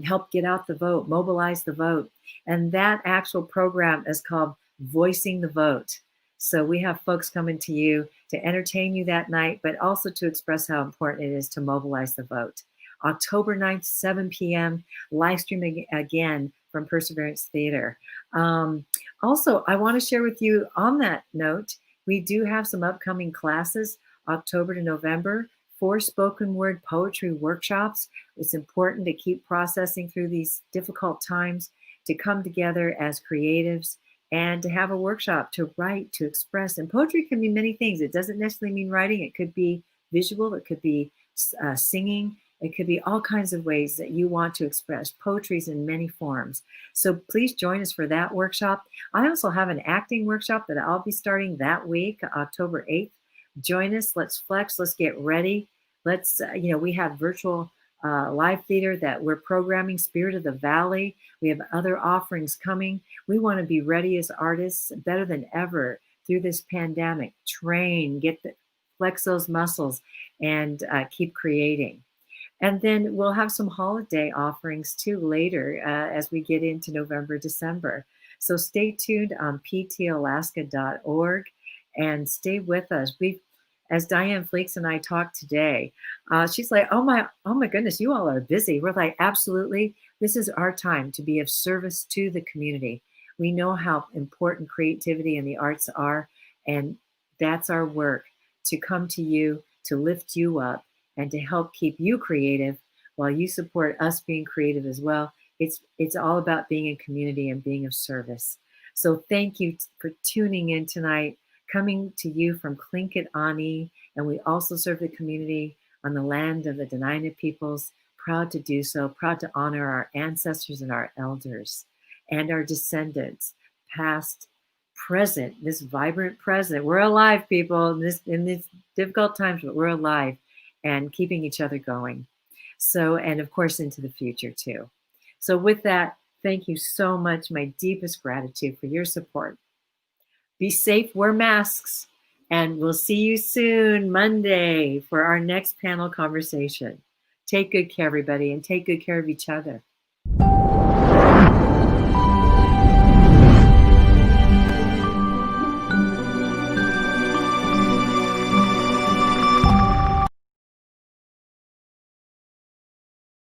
Speaker 1: help get out the vote, mobilize the vote. And that actual program is called Voicing the Vote. So we have folks coming to you to entertain you that night, but also to express how important it is to mobilize the vote. October 9th, 7 p.m., live streaming again from Perseverance Theater. Also, I want to share with you on that note, we do have some upcoming classes, October to November, 4 spoken word poetry workshops. It's important to keep processing through these difficult times, to come together as creatives and to have a workshop to write, to express. And poetry can mean many things. It doesn't necessarily mean writing. It could be visual. It could be singing. It could be all kinds of ways that you want to express. Poetry's in many forms. So please join us for that workshop. I also have an acting workshop that I'll be starting that week, October 8th. Join us. Let's flex. Let's get ready. Let's, we have virtual live theater that we're programming, Spirit of the Valley. We have other offerings coming. We want to be ready as artists better than ever through this pandemic. Train, flex those muscles, and keep creating. And then we'll have some holiday offerings too later as we get into November, December. So stay tuned on ptalaska.org. and stay with us. As Diane Flakes and I talked today, she's like, oh my goodness, you all are busy. We're like, absolutely. This is our time to be of service to the community. We know how important creativity and the arts are, and that's our work, to come to you, to lift you up, and to help keep you creative while you support us being creative as well. It's all about being in community and being of service. So thank you for tuning in tonight, coming to you from Tlingit Ani, and we also serve the community on the land of the Dena'ina peoples. Proud to do so, proud to honor our ancestors and our elders and our descendants, past, present, this vibrant present. We're alive, people, in these difficult times, but we're alive and keeping each other going. So, and of course, into the future too. So with that, thank you so much. My deepest gratitude for your support. Be safe, wear masks, and we'll see you soon, Monday, for our next panel conversation. Take good care, everybody, and take good care of each other.